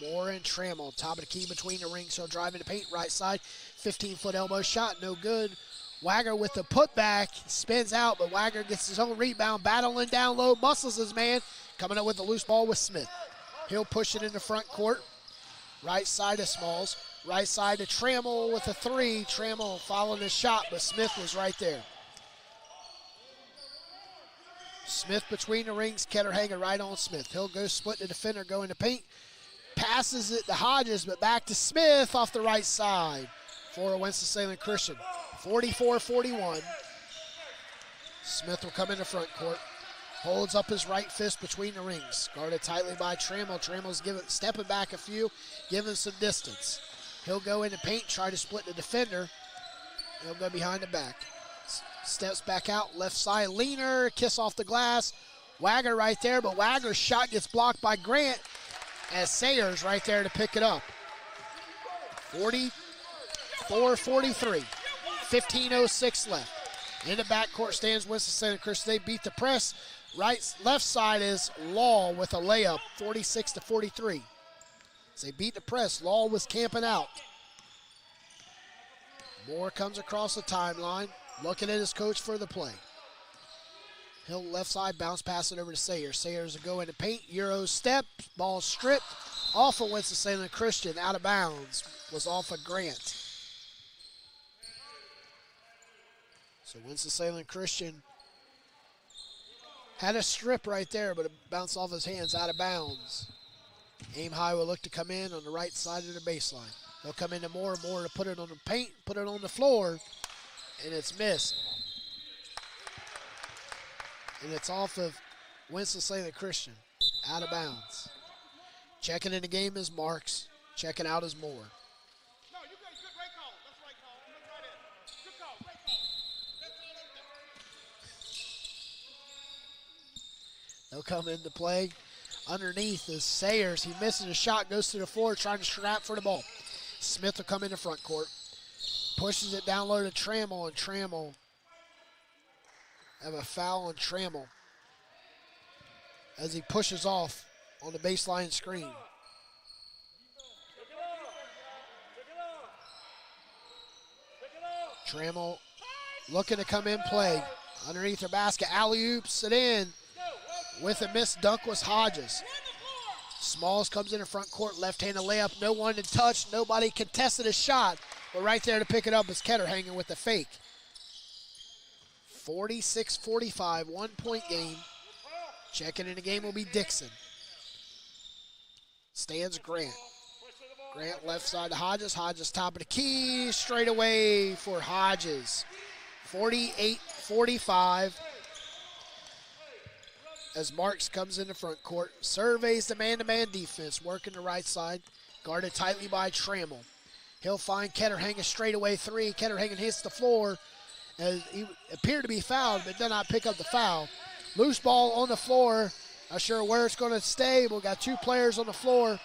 Moore and Trammell, top of the key between the rings. He'll drive into paint, right side. 15-foot elbow shot, no good. Wagger with the putback, spins out, but Wagger gets his own rebound, battling down low, muscles his man. Coming up with the loose ball with Smith. He'll push it in the front court. Right side to Smalls. Right side to Trammell with a 3. Trammell following his shot, but Smith was right there. Smith between the rings, Ketterhagen right on Smith. He'll go split the defender, go into paint. Passes it to Hodges, but back to Smith off the right side for Winston-Salem Christian. 44-41. Smith will come in the front court. Holds up his right fist between the rings. Guarded tightly by Trammell. Trammell's stepping back a few, giving some distance. He'll go into paint, try to split the defender. He'll go behind the back. Steps back out, left side leaner, kiss off the glass. Wagger right there, but Wagger's shot gets blocked by Grant as Sayers right there to pick it up. 44-43, 15:06 left. In the backcourt stands Winston-Salem Christian. They beat the press. Left side is Law with a layup, 46-43. As they beat the press, Law was camping out. Moore comes across the timeline, looking at his coach for the play. He'll left side, bounce pass it over to Sayers. Sayers will go into paint, Euro step, ball stripped off of Winston-Salem Christian, out of bounds, was off of Grant. So Winston-Salem Christian had a strip right there, but it bounced off his hands, out of bounds. Aim High will look to come in on the right side of the baseline. They'll come into Moore to put it on the paint, put it on the floor, and it's missed. And it's off of Winston-Salem Christian, out of bounds. Checking in the game is Marks. Checking out is Moore. No, you good. Great call. That's right call. Look right in. Good call. Great call. That's all They'll come into play. Underneath is Sayers. He misses a shot, goes to the floor, trying to strap for the ball. Smith will come into front court. Pushes it down low to Trammell, and Trammell have a foul on Trammell as he pushes off on the baseline screen. Trammell looking to come in play. Underneath her basket, alley-oops it in. With a missed dunk was Hodges. Smalls comes in the front court, left-handed layup, no one to touch, nobody contested a shot, but right there to pick it up is Ketter hanging with the fake. 46-45, 1 point game. Checking in the game will be Dixon. Stands Grant. Grant left side to Hodges. Hodges top of the key, straight away for Hodges. 48-45. As Marks comes in the front court, surveys the man-to-man defense, working the right side, guarded tightly by Trammell. He'll find Ketter hanging straight away three. Ketter hanging hits the floor as he appeared to be fouled, but did not pick up the foul. Loose ball on the floor. Not sure where it's going to stay. We've got two players on the floor.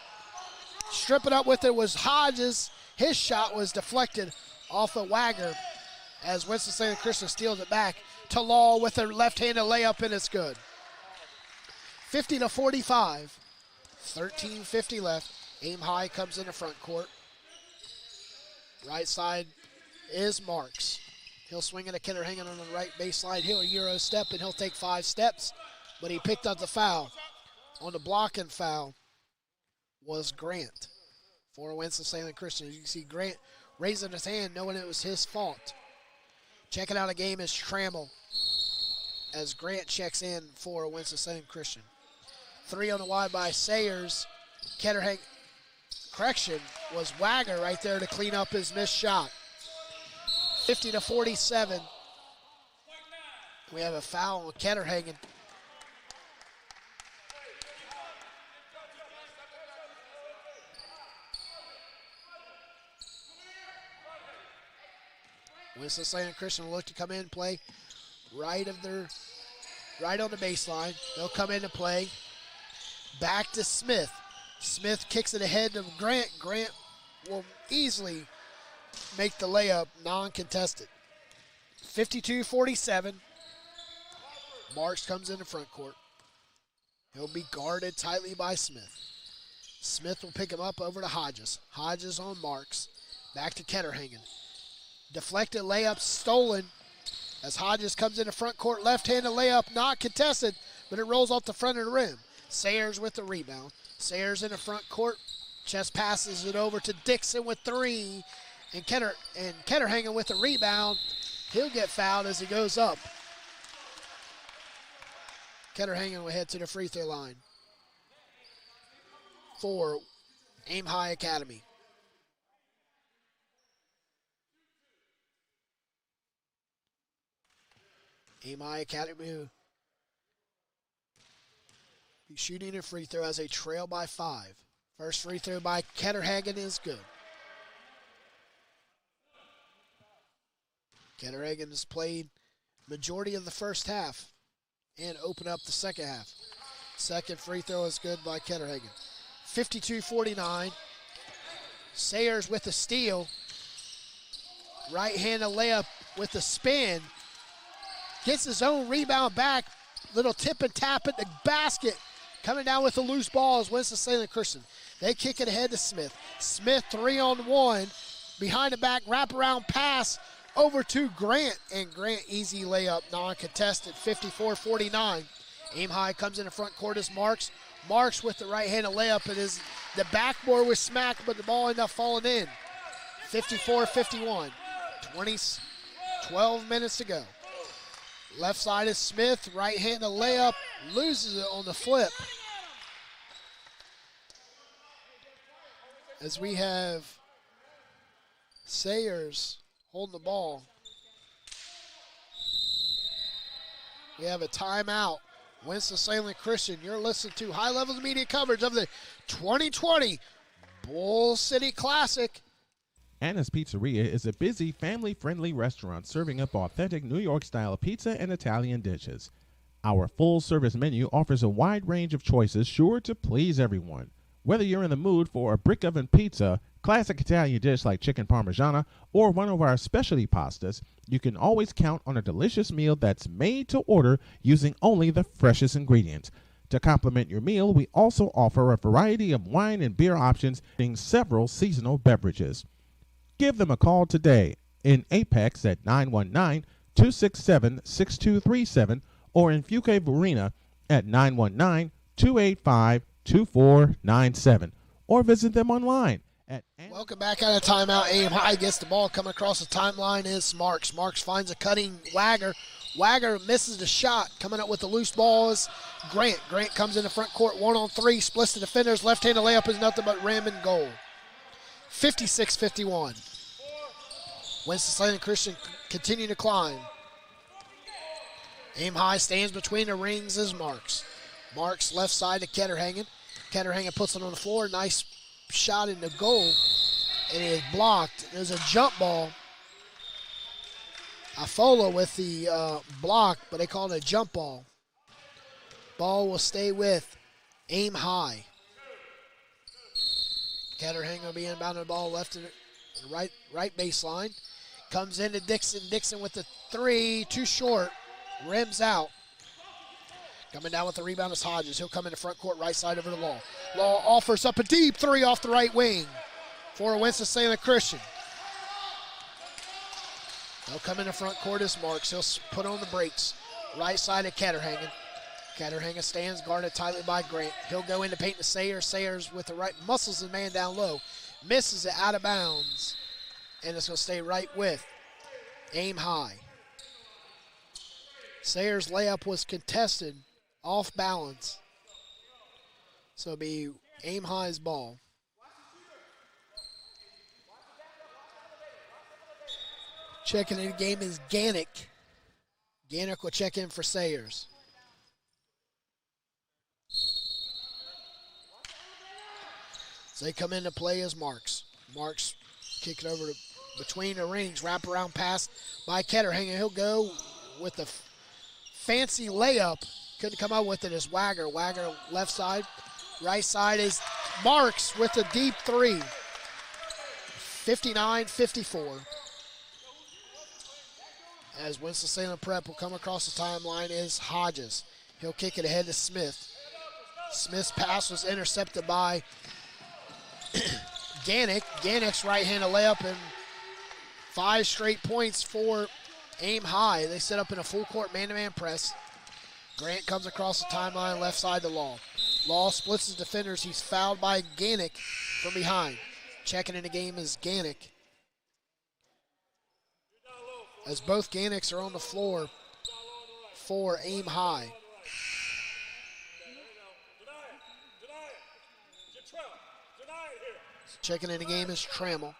Stripping up with it was Hodges. His shot was deflected off of Wagger as Winston-Salem Christian steals it back to Law with a left-handed layup, and it's good. 50-45, 13:50 left. Aim High comes in the front court. Right side is Marks. He'll swing it at Ketter hanging on the right baseline. He'll Euro step, and he'll take 5 steps, but he picked up the foul. On the blocking foul was Grant for Winston-Salem Christian. As you can see Grant raising his hand, knowing it was his fault. Checking out a game is Trammell as Grant checks in for Winston-Salem Christian. 3 on the wide by Sayers. Ketter correction was Wagger right there to clean up his missed shot. 50-47. We have a foul on Ketter hanging. Winston-Salem Christian will look to come in and play right on the baseline. They'll come into play. Back to Smith. Smith kicks it ahead to Grant. Grant will easily make the layup non-contested. 52-47. Marks comes in the front court. He'll be guarded tightly by Smith. Smith will pick him up over to Hodges. Hodges on Marks. Back to Ketter hanging. Deflected layup stolen as Hodges comes in the front court. Left-handed layup not contested, but it rolls off the front of the rim. Sayers with the rebound. Sayers in the front court. Chest passes it over to Dixon with 3. And Ketter hanging with the rebound. He'll get fouled as he goes up. Ketter hanging will head to the free throw line for Aim High Academy. Aim High Academy will be shooting a free throw as they trail by 5. First free throw by Ketterhagen is good. Ketterhagen has played majority of the first half and open up the second half. Second free throw is good by Ketterhagen. 52-49. Sayers with the steal. Right-handed layup with the spin. Gets his own rebound back. Little tip and tap at the basket. Coming down with the loose ball is Winston-Salem Christian. They kick it ahead to Smith. Smith 3-on-1. Behind the back, wraparound pass over to Grant. And Grant, easy layup, non-contested, 54-49. Aim high comes in the front court as Marks. Marks with the right-handed layup. The backboard was smacked, but the ball ended up falling in. 54-51. 12 minutes to go. Left side is Smith. Right-handed layup. Loses it on the flip. As we have Sayers holding the ball. We have a timeout. Winston-Salem Christian, you're listening to High Levels Media coverage of the 2020 Bull City Classic. Anna's Pizzeria is a busy, family-friendly restaurant serving up authentic New York-style pizza and Italian dishes. Our full-service menu offers a wide range of choices sure to please everyone. Whether you're in the mood for a brick oven pizza, classic Italian dish like chicken parmigiana, or one of our specialty pastas, you can always count on a delicious meal that's made to order using only the freshest ingredients. To complement your meal, we also offer a variety of wine and beer options and several seasonal beverages. Give them a call today in Apex at 919-267-6237 or in Fuquay Varina at 919-285-2497 or visit them online at Welcome back out of timeout. Aim high gets the ball coming across the timeline is Marks. Marks finds a cutting Wagger. Wagger misses the shot. Coming up with the loose ball is Grant. Grant comes in the front court 1-on-3, splits the defenders. Left-handed layup is nothing but rim and goal. 56-51. Winston-Salem Christian continue to climb. Aim high stands between the rings is Marks. Marks left side to Ketterhagen. Ketterhagen puts it on the floor. Nice shot in the goal. And it is blocked. There's a jump ball. Afola with the block, but they call it a jump ball. Ball will stay with Aim high. Ketterhagen will be inbounding the ball left and right baseline. Comes into Dixon. Dixon with the three. Too short. Rims out. Coming down with the rebound is Hodges. He'll come in the front court right side over to Law. Law offers up a deep three off the right wing for Winston-Salem Christian. He'll come in the front court as Marks. He'll put on the brakes. Right side of Ketterhagen. Ketterhagen stands guarded tightly by Grant. He'll go into paint to Sayers. Sayers with the right, muscles the man down low. Misses it out of bounds. And it's going to stay right with Aim high. Sayers' layup was contested off balance. So it'll be Aim high's ball. Checking in the game is Gannick. Gannick will check in for Sayers. So they come into play as Marks. Marks kick it over to between the rings. Wraparound pass by Ketterhagen. He'll go with the fancy layup. Couldn't come up with it as Wagger. Wagger left side. Right side is Marks with a deep three. 59-54. As Winston-Salem Prep will come across the timeline is Hodges. He'll kick it ahead to Smith. Smith's pass was intercepted by Gannick. Gannick's right-handed layup and 5 straight points for Aim high. They set up in a full court man-to-man press. Grant comes across the timeline left side to Law. Law splits his defenders. He's fouled by Gannick from behind. Checking in the game is Gannick. As both Gannicks are on the floor for Aim high. Checking in the game is Trammell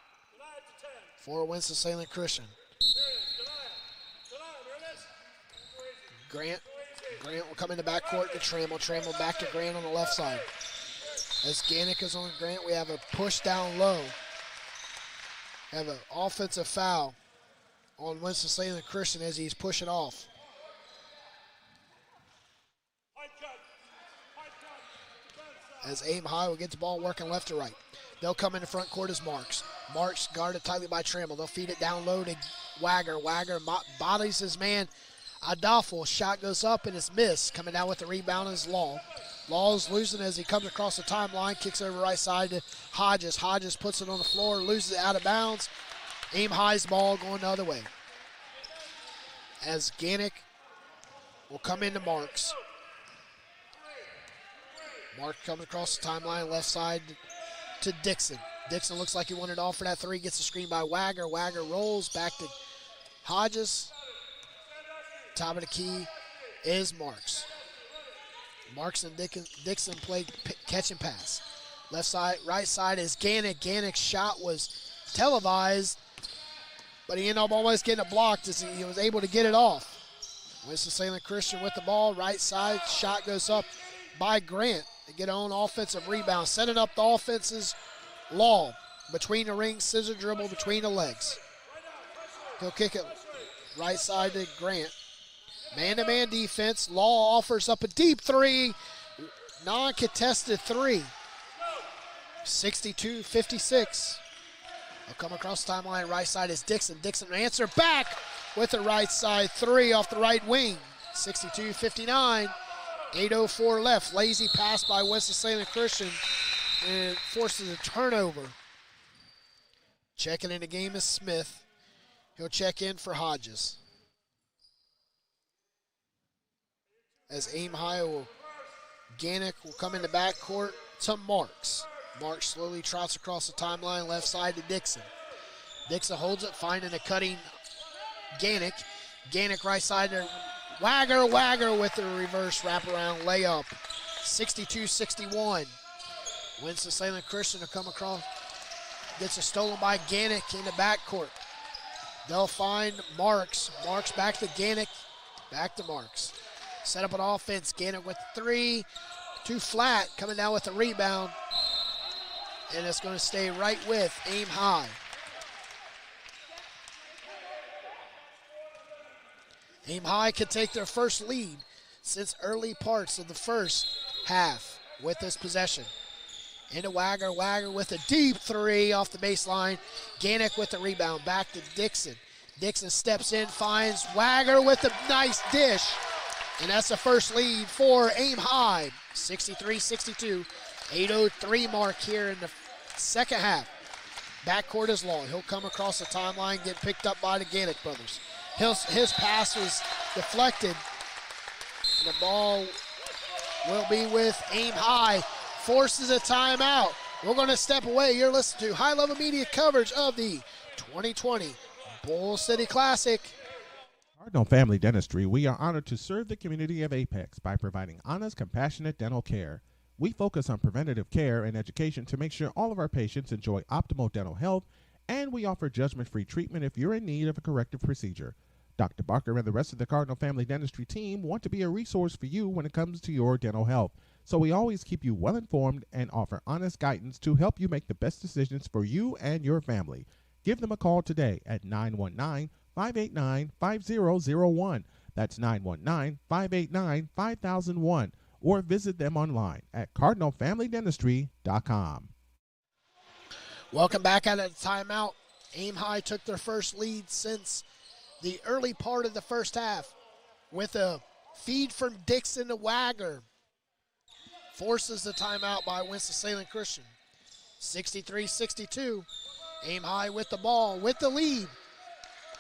for Winston-Salem Christian. Grant will come in the backcourt to Trammell. Trammell back to Grant on the left side. As Gannick is on Grant, we have a push down low. We have an offensive foul on Winston-Salem Christian as he's pushing off. As Aim High will get the ball working left to right. They'll come in the front court as Marks. Marks guarded tightly by Trammell. They'll feed it down low to Wagger. Wagger bodies his man, Adolfo. Shot goes up and it's missed. Coming down with the rebound is Law. Law's losing as he comes across the timeline. Kicks over right side to Hodges. Hodges puts it on the floor, loses it out of bounds. Aim High's ball going the other way. As Gannick will come into Marks. Mark comes across the timeline, left side to Dixon. Dixon looks like he wanted off for that three. Gets a screen by Wagger. Wagger rolls back to Hodges. Top of the key is Marks. Marks and Dixon play catch and pass. Left side, right side is Gannick. Gannick's shot was televised, but he ended up almost getting it blocked as he was able to get it off. Winston Salem Christian with the ball. Right side, shot goes up by Grant to get on offensive rebound. Setting up the offense's Law. Between the rings, scissor dribble between the legs. He'll kick it right side to Grant. Man-to-man defense. Law offers up a deep three. Non-contested three. 62-56. They'll come across the timeline. Right side is Dixon. Dixon answer back with the right side three off the right wing. 62-59. 8:04 left. Lazy pass by Winston Salem Christian and forces a turnover. Checking in the game is Smith. He'll check in for Hodges. As Aim High Gannick will come in the backcourt to Marks. Marks slowly trots across the timeline, left side to Dixon. Dixon holds it, finding a cutting Gannick. Gannick right side to Wagger. Wagger with the reverse wraparound layup. 62-61. Winston Salem Christian will come across. Gets it stolen by Gannick in the backcourt. They'll find Marks. Marks back to Gannick. Back to Marks. Set up an offense. Gannick with three. Too flat. Coming down with the rebound. And it's going to stay right with Aim High. Aim High could take their first lead since early parts of the first half with this possession. Into Wagger. Wagger with a deep three off the baseline. Gannick with the rebound. Back to Dixon. Dixon steps in, finds Wagger with a nice dish. And that's the first lead for Aim High. 63-62. 8:03 mark here in the second half. Backcourt is Law. He'll come across the timeline, get picked up by the Gannick brothers. His pass was deflected. And the ball will be with Aim High. Forces a timeout. We're going to step away. You're listening to high-level media coverage of the 2020 Bull City Classic. Cardinal Family Dentistry, we are honored to serve the community of Apex by providing honest, compassionate dental care. We focus on preventative care and education to make sure all of our patients enjoy optimal dental health, and we offer judgment-free treatment if you're in need of a corrective procedure. Dr. Barker and the rest of the Cardinal Family Dentistry team want to be a resource for you when it comes to your dental health. So we always keep you well informed and offer honest guidance to help you make the best decisions for you and your family. Give them a call today at 919-589-5001. That's 919-589-5001. Or visit them online at cardinalfamilydentistry.com. Welcome back out of the timeout. Aim High took their first lead since the early part of the first half with a feed from Dixon to Wagger. Forces the timeout by Winston-Salem Christian. 63-62. Aim High with the ball, with the lead.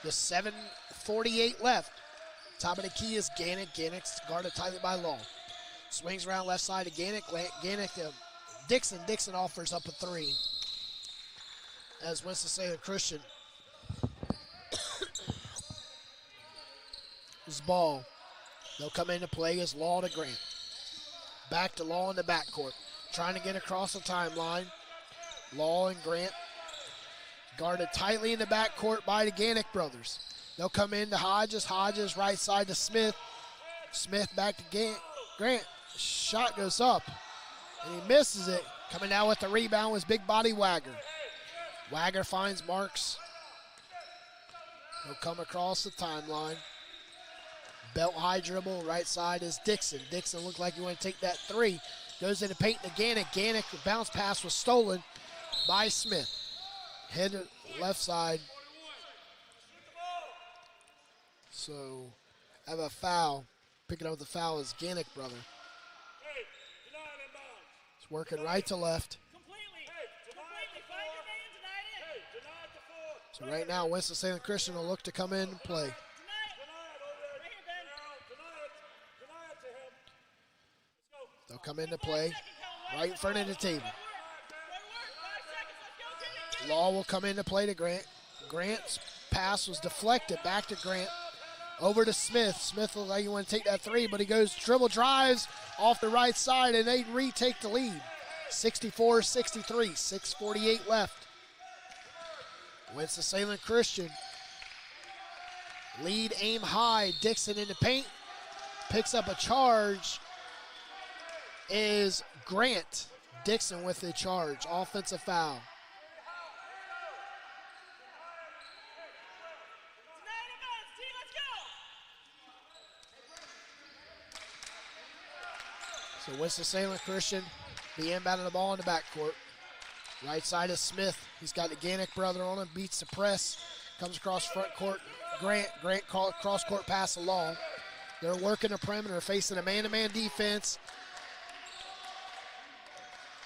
The 7:48 left. Top of the key is Gannick. Gannick's guarded tightly by Law. Swings around left side to Gannick. Gannick to Dixon. Dixon offers up a three. As Winston-Salem Christian. His ball. They'll come into play as Law to Grant. Back to Law in the backcourt. Trying to get across the timeline. Law and Grant guarded tightly in the backcourt by the Gannick brothers. They'll come into Hodges. Hodges right side to Smith. Smith back to Grant. Shot goes up. And he misses it. Coming down with the rebound was big body Wagger. Wagger finds Marks. He'll come across the timeline. Belt high dribble, right side is Dixon. Dixon looked like he wanted to take that three. Goes into paint to Gannick. Gannick, the bounce pass was stolen by Smith. Head left side. So, have a foul. Picking up the foul is Gannick, brother. It's working right to left. So right now, Winston-Salem Christian will look to come in and play. They'll come into play right in front of the table. Law will come into play to Grant. Grant's pass was deflected back to Grant. Over to Smith. Smith looks like he want to take that three, but he goes dribble drives off the right side, and they retake the lead. 64-63, 6:48 left. Winston-Salem Christian. Lead aim high. Dixon in the paint. Picks up a charge. Is Grant. Dixon with the charge. Offensive foul. So Winston-Salem Christian, the inbound of the ball in the backcourt. Right side is Smith. He's got the Gannick brother on him, beats the press, comes across front court. Grant called cross court pass to Law. They're working the perimeter, facing a man-to-man defense.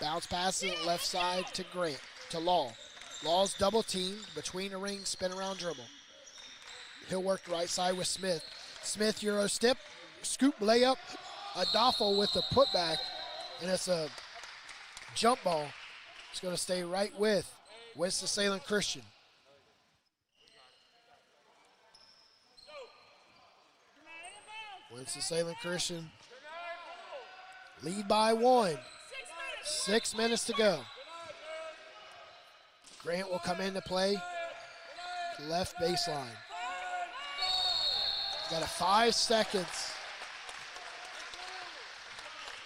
Bounce pass it left side to Grant, to Law. Law's double teamed between the rings, spin around dribble. He'll work the right side with Smith. Smith Euro step, scoop layup. Adolfo with the putback, and it's a jump ball. It's going to stay right with Winston-Salem Christian. Winston-Salem Christian lead by 1. 6 minutes to go. Grant will come into play. Left baseline. Got 5 seconds.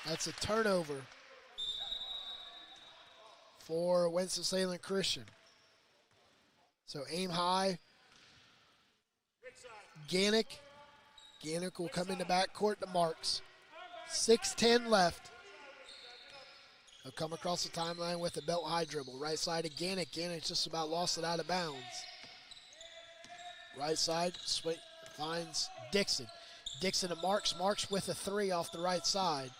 That's a turnover for Winston-Salem Christian. So aim high. Gannick. Gannick will come in the backcourt to Marks. 6:10 left. He'll come across the timeline with a belt high dribble. Right side to Gannick. Gannick just about lost it out of bounds. Right side, finds Dixon. Dixon to Marks. Marks with a three off the right side.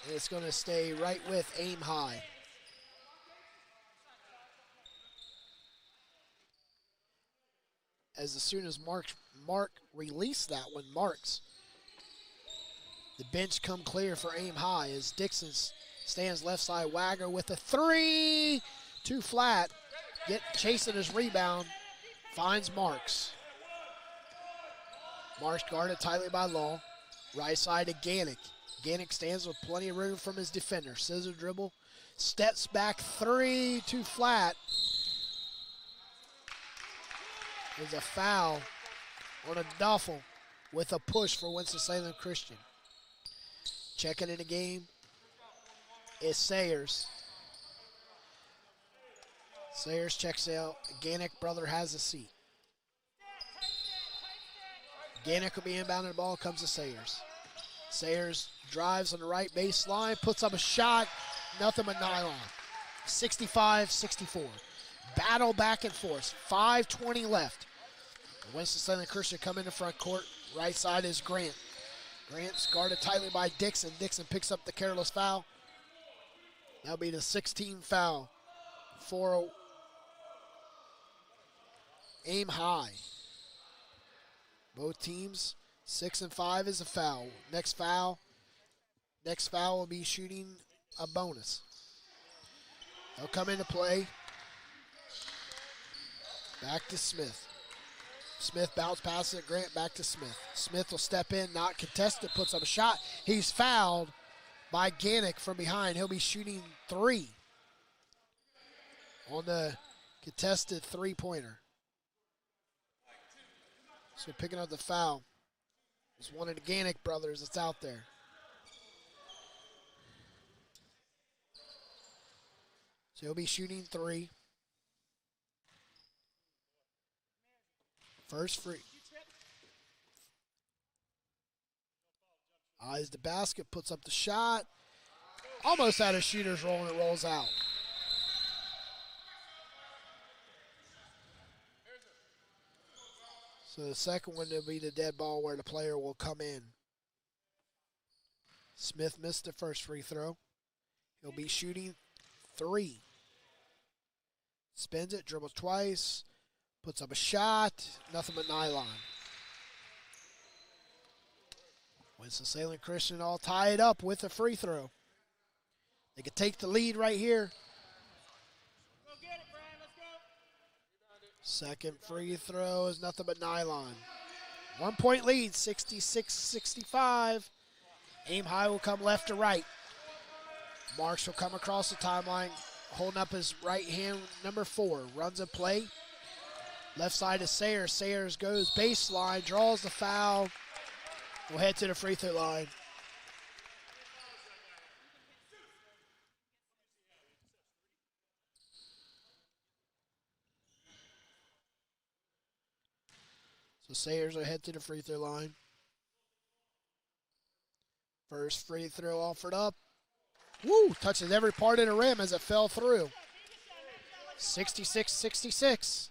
And it's going to stay right with aim high. As soon as Mark released that one, Marks, the bench come clear for aim high as Dixon stands left side. Wagger with a three, too flat. Chasing his rebound, finds Marks. Marks guarded tightly by Law. Right side to Gannick. Gannick stands with plenty of room from his defender. Scissor dribble, steps back three, too flat. There's a foul on a duffel with a push for Winston-Salem Christian. Checking in the game is Sayers. Sayers checks out. Gannick brother has a seat. Gannick will be inbounding the ball, comes to Sayers. Sayers drives on the right baseline, puts up a shot, nothing but nylon. 65-64. Battle back and forth. 5:20 left. Winston-Salem Christian come in the front court. Right side is Grant. Grant's guarded tightly by Dixon. Dixon picks up the careless foul. That'll be the 16th foul for aim high. Both teams, 6 and 5 is a foul. Next foul will be shooting a bonus. They'll come into play. Back to Smith. Smith bounce passes it. Grant back to Smith. Smith will step in, not contested, puts up a shot. He's fouled by Gannick from behind. He'll be shooting three on the contested three-pointer. So picking up the foul is one of the Gannick brothers that's out there. So he'll be shooting three. First free. Eyes the basket, puts up the shot. Almost out of shooter's roll, and it rolls out. So the second one will be the dead ball where the player will come in. Smith missed the first free throw. He'll be shooting 3. Spins it, dribbles twice, puts up a shot, nothing but nylon. Winston-Salem Christian all tied up with a free throw. They could take the lead right here. Go get it, Brian. Let's go. Second free throw is nothing but nylon. 1 point lead, 66-65. Aim high will come left to right. Marks will come across the timeline, holding up his right hand, number 4. Runs a play. Left side is Sayers. Sayers goes baseline, draws the foul. Will head to the free throw line. So Sayers will head to the free throw line. First free throw offered up. Woo! Touches every part of the rim as it fell through. 66-66.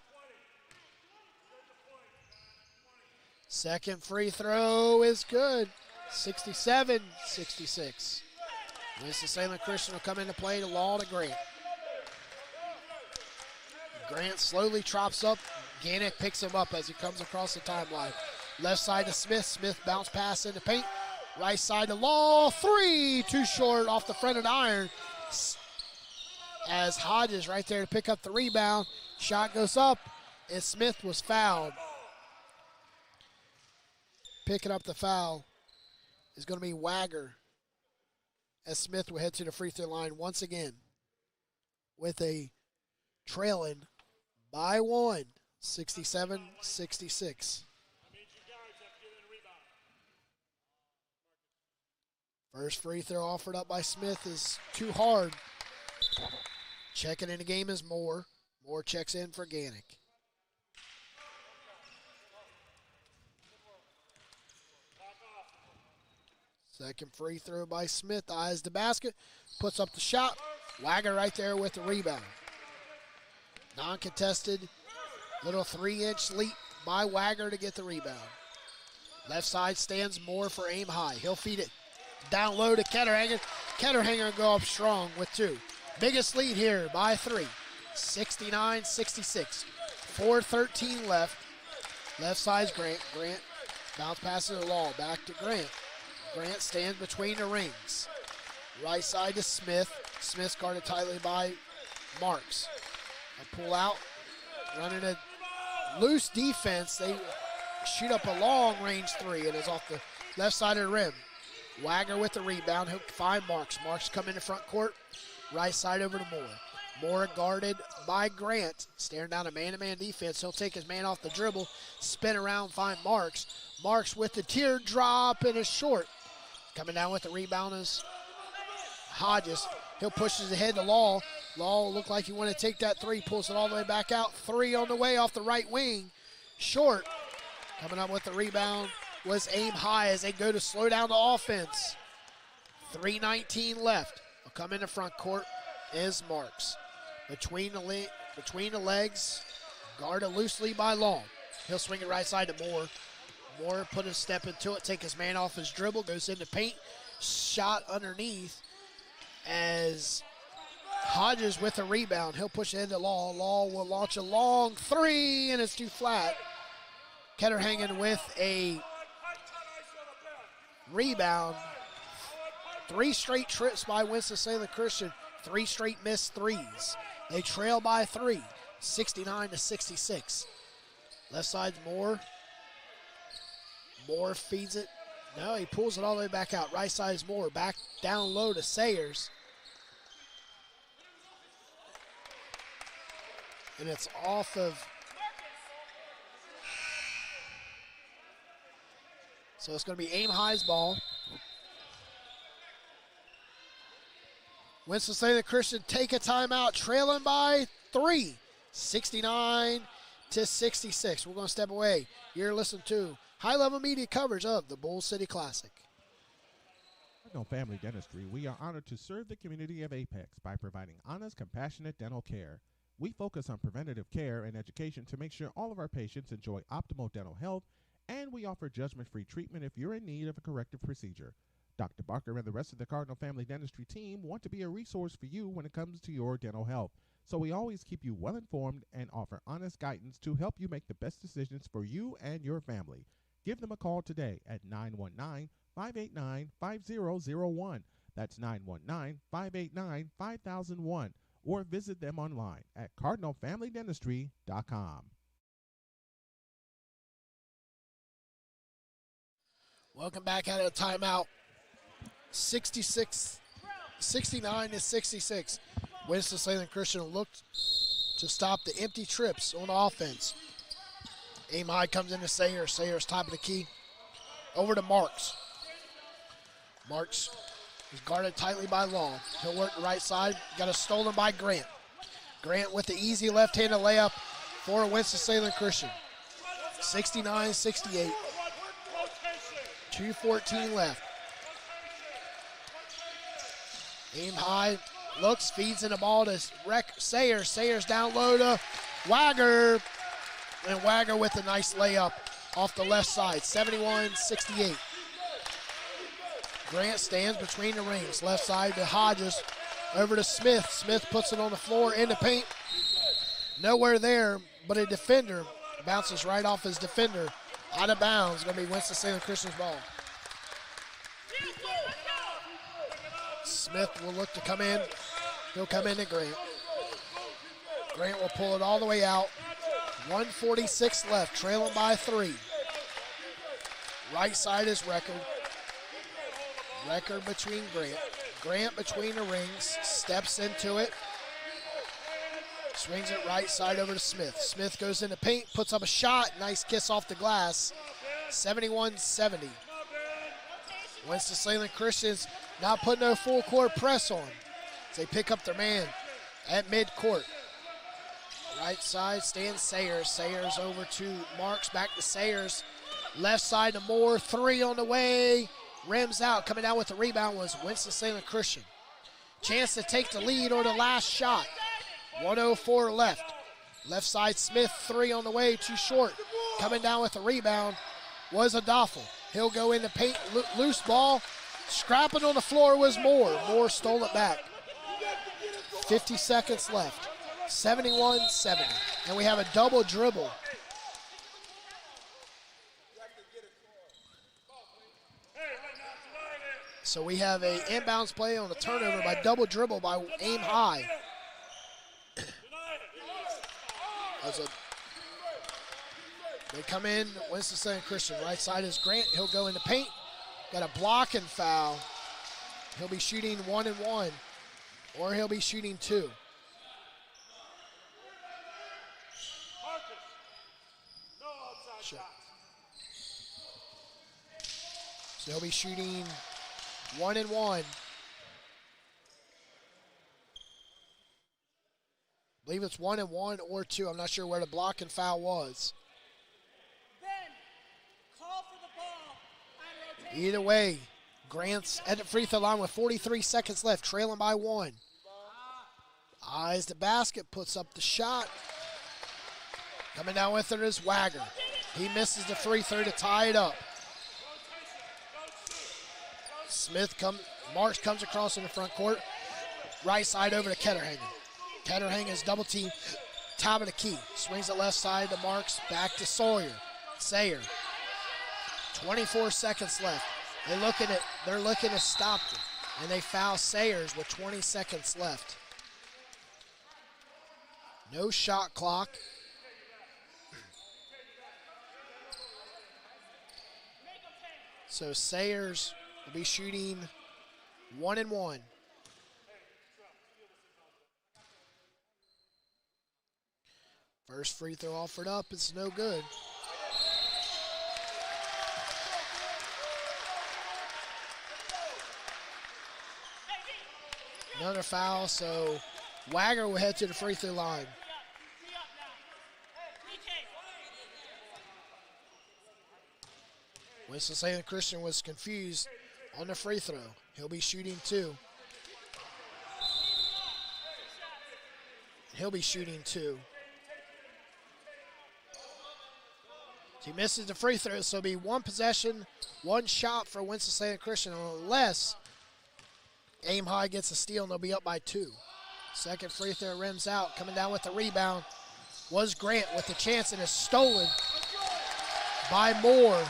Second free throw is good. 67-66. Winston-Salem Christian will come into play to Law to Grant. Grant slowly chops up. Gannick picks him up as he comes across the timeline. Left side to Smith. Smith bounce pass into paint. Right side to Law. 3. Too short off the front of the iron. As Hodges right there to pick up the rebound. Shot goes up, and Smith was fouled. Picking up the foul is going to be Wagger, as Smith will head to the free throw line once again with a trailing by 1, 67-66. First free throw offered up by Smith is too hard. Checking in the game is Moore. Moore checks in for Gannick. Second free throw by Smith. Eyes the basket. Puts up the shot. Wagger right there with the rebound. Non-contested. Little 3-inch leap by Wagger to get the rebound. Left side stands Moore for aim high. He'll feed it down low to Ketterhanger. Ketterhanger will go up strong with 2. Biggest lead here by 3. 69-66. 4:13 left. Left side's Grant. Grant bounce passes the Law. Back to Grant. Grant stands between the rings. Right side to Smith. Smith's guarded tightly by Marks. A pull out. Running a loose defense. They shoot up a long range 3 and is off the left side of the rim. Wagger with the rebound. He'll find Marks. Marks come into front court. Right side over to Moore. Moore guarded by Grant. Staring down a man-to-man defense. He'll take his man off the dribble. Spin around, find Marks. Marks with the teardrop and is short. Coming down with the rebound is Hodges. He'll push his ahead to Law. Law looked like he wanted to take that 3. Pulls it all the way back out. 3 on the way off the right wing. Short. Coming up with the rebound was aim high as they go to slow down the offense. 3:19 left. Will come into front court is Marks. Between the legs, guarded loosely by Long. He'll swing it right side to Moore. Moore put a step into it, take his man off his dribble, goes into paint, shot underneath as Hodges with a rebound. He'll push it into Law. Law will launch a long 3, and it's too flat. Ketterhanger with a rebound. 3 straight trips by Winston-Salem Christian. 3 straight missed 3s. They trail by 3, 69-66. Left side's Moore. Moore feeds it. No, he pulls it all the way back out. Right side is Moore. Back down low to Sayers. And it's off of. So it's going to be aim high's ball. Winston-Salem Christian take a timeout, trailing by 3, 69-66. We're going to step away. You're listening to high-level media coverage of the Bull City Classic. Cardinal Family Dentistry, we are honored to serve the community of Apex by providing honest, compassionate dental care. We focus on preventative care and education to make sure all of our patients enjoy optimal dental health, and we offer judgment-free treatment if you're in need of a corrective procedure. Dr. Barker and the rest of the Cardinal Family Dentistry team want to be a resource for you when it comes to your dental health, so we always keep you well informed and offer honest guidance to help you make the best decisions for you and your family. Give them a call today at 919-589-5001. That's 919-589-5001. Or visit them online at cardinalfamilydentistry.com. Welcome back out of the timeout. 69 to 66. Winston-Salem Christian looked to stop the empty trips on offense. Aim high comes into Sayers. Sayers top of the key. Over to Marks. Marks is guarded tightly by Long. He'll work the right side. Got a stolen by Grant. Grant with the easy left-handed layup for Winston-Salem Christian. 69-68. 2:14 left. Aim high, looks, feeds in the ball to Sayers. Sayers down low to Wagger. And Wagger with a nice layup off the left side, 71-68. Grant stands between the rings. Left side to Hodges, over to Smith. Smith puts it on the floor in the paint. Nowhere there, but a defender bounces right off his defender. Out of bounds, going to be Winston-Salem Christian's ball. Smith will look to come in. He'll come in to Grant. Grant will pull it all the way out. 1:46 left, trailing by 3. Right side is Record. Record between Grant. Grant between the rings, steps into it. Swings it right side over to Smith. Smith goes into paint, puts up a shot. Nice kiss off the glass. 71-70. Winston-Salem Christians not putting no full court press on. As they pick up their man at midcourt. Right side stands Sayers. Sayers over to Marks, back to Sayers. Left side to Moore, 3 on the way. Rims out, coming down with the rebound was Winston-Salem Christian. Chance to take the lead or the last shot. 1:04 left. Left side Smith, 3 on the way, too short. Coming down with the rebound was Adoffel. He'll go in the paint, loose ball. Scrapping on the floor was Moore. Moore stole it back. 50 seconds left. 71-70. And we have a double dribble. So we have a inbounds play on a turnover by double dribble by Aim High. They come in, Winston-Salem Christian. Right side is Grant. He'll go in the paint. Got a block and foul. He'll be shooting 1-1, or he'll be shooting 2. So he'll be shooting 1-1. I believe it's 1-1 or 2. I'm not sure where the block and foul was. Call for the ball. Either way, Grant's at the free throw line with 43 seconds left, trailing by 1. Eyes the basket, puts up the shot. Coming down with it is Wagger. He misses the free throw to tie it up. Marks comes across in the front court. Right side over to Ketterhagen. Ketterhagen's double team, top of the key. Swings it left side to Marks, back to Sayer. 24 seconds left. They're looking to stop it. And they foul Sayers with 20 seconds left. No shot clock. So Sayers will be shooting 1-1. First free throw offered up, it's no good. Another foul, so Wagger will head to the free throw line. Winston-Salem Christian was confused. on the free throw. He'll be shooting 2. He'll be shooting 2. So he misses the free throw, so it'll be 1 possession, 1 shot for Winston-Salem Christian, unless Aim High gets a steal and they'll be up by 2. Second free throw rims out. Coming down with the rebound was Grant with the chance, and is stolen by Moore.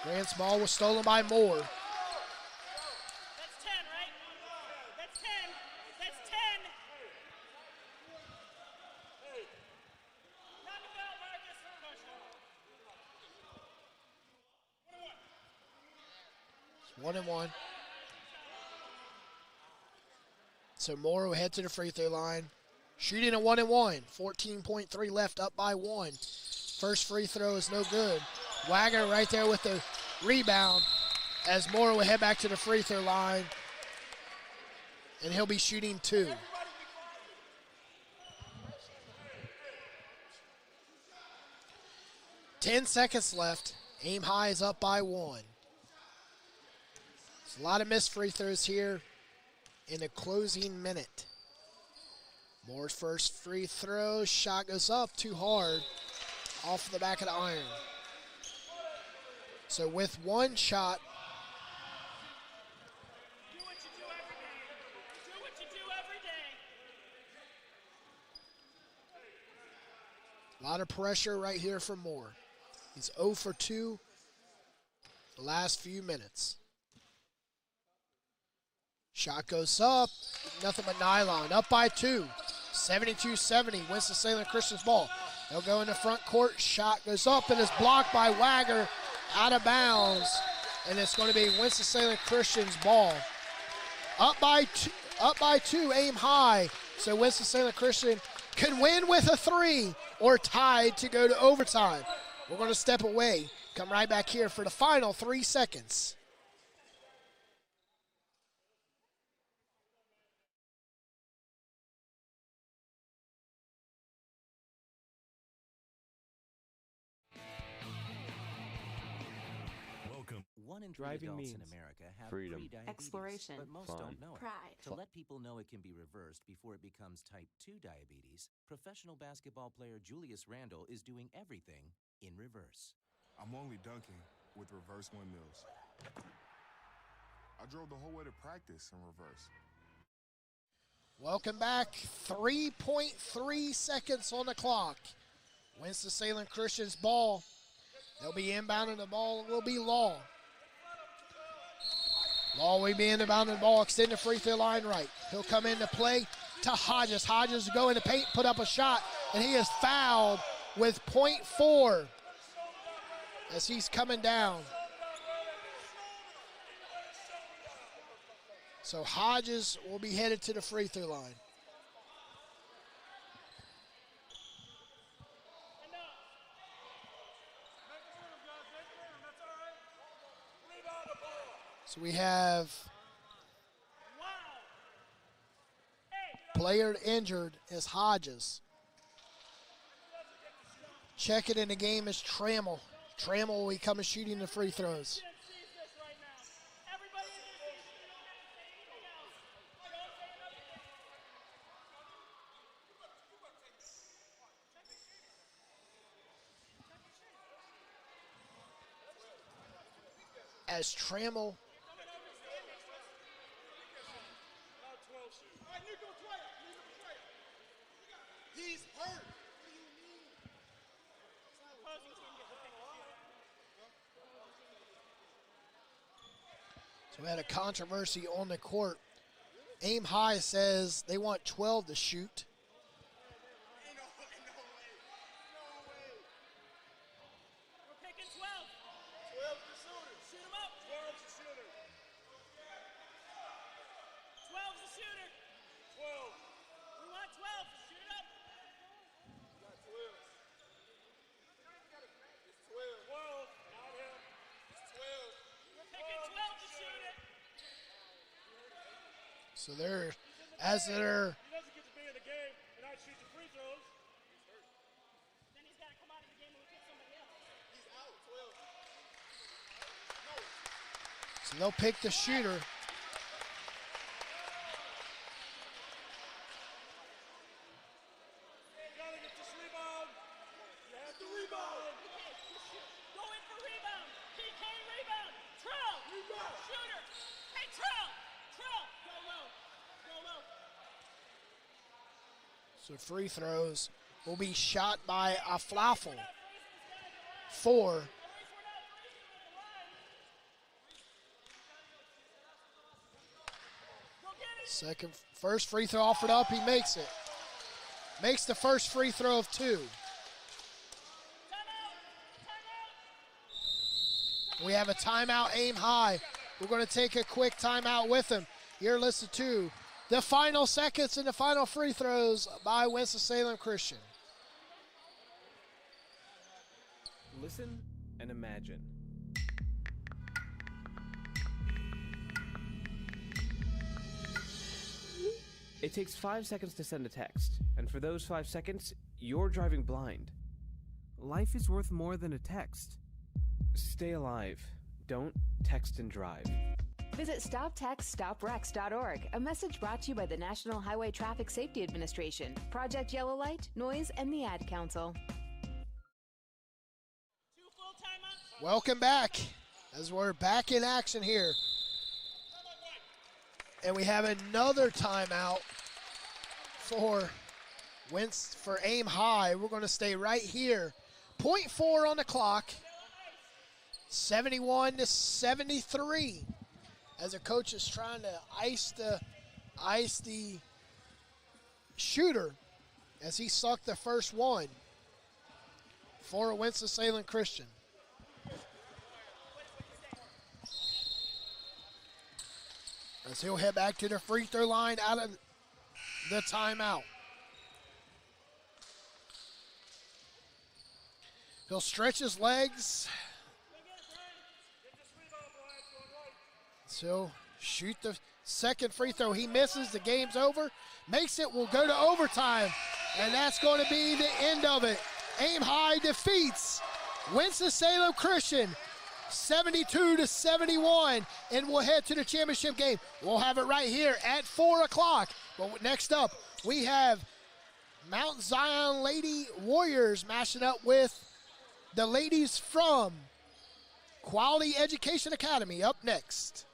Grant's ball was stolen by Moore. That's 10, right? That's 10. That's 10. Knock him out, Marcus. 1-1. So Moore will head to the free throw line. Shooting a 1-1. 14.3 left, up by 1. First free throw is no good. Wagner right there with the rebound as Moore will head back to the free throw line. And he'll be shooting 2. Ten seconds left. Aim High is up by 1. There's a lot of missed free throws here in the closing minute. Moore's first free throw. Shot goes up too hard. Off the back of the iron. So with 1 shot. Do what you do every day. Do what you do every day. A lot of pressure right here from Moore. He's 0 for 2 the last few minutes. Shot goes up. Nothing but nylon. Up by 2. 72-70. Winston-Salem Christian's ball. They'll go in the front court. Shot goes up and is blocked by Wagner. Out of bounds. And it's going to be Winston-Salem Christian's ball. Up by 2. Aim High. So Winston-Salem Christian can win with a 3 or tied to go to overtime. We're going to step away. Come right back here for the final 3 seconds. Welcome. 1 in 3 Driving adults in means America have freedom, pre-diabetes, exploration, but most fun, don't know it. pride. To let people know it can be reversed before it becomes type 2 diabetes, professional basketball player Julius Randle is doing everything in reverse. I'm only dunking with reverse windmills. I drove the whole way to practice in reverse. Welcome back. 3.3 seconds on the clock. Winston-Salem Christian's ball. They'll be inbounding the ball. It will be Law. Law will be inbounding the ball. Extend the free throw line right. He'll come into play to Hodges. Hodges will go in the paint, put up a shot, and he is fouled with .4 as he's coming down. So Hodges will be headed to the free throw line. So we have player injured is Hodges. Checking in the game is Trammell. Trammell will be coming shooting the free throws. As Trammell He's hurt. So we had a controversy on the court. Aim High says they want 12 to shoot. Ain't no way. No way. We're picking 12. 12's the shooter. Shoot him up. 12's the shooter. 12's the shooter. 12. We want 12. Shoot it up. You got 12. It's 12. 12. Not him. It's 12. We're picking 12 to shoot it. So they're, as they're, He doesn't get to be in the game and not shoot the free throws. Then he's got to come out of the game and we pick somebody else. He's out. 12. So they'll pick the shooter. So free throws will be shot by Aflafel. 4. First free throw offered up, he makes it. Makes the first free throw of 2. We have a timeout, Aim High. We're going to take a quick timeout with him. You're listening to the final seconds and the final free throws by Winston-Salem Christian. Listen and imagine. It takes 5 seconds to send a text, and for those 5 seconds, you're driving blind. Life is worth more than a text. Stay alive. Don't text and drive. Visit StopTextStopWrecks.org, a message brought to you by the National Highway Traffic Safety Administration, Project Yellow Light, Noise, and the Ad Council. Welcome back, as we're back in action here. And we have another timeout for Aim High. We're going to stay right here. 0.4 on the clock, 71-73. As the coach is trying to ice the shooter as he sucked the first one for Winston-Salem Christian. As he'll head back to the free throw line out of the timeout. He'll stretch his legs. So shoot the second free throw. He misses. The game's over. Makes it. Will go to overtime. And that's going to be the end of it. Aim High defeats Winston-Salem Christian 72-71. And we'll head to the championship game. We'll have it right here at 4 o'clock. But next up, we have Mount Zion Lady Warriors matching up with the ladies from Quality Education Academy up next.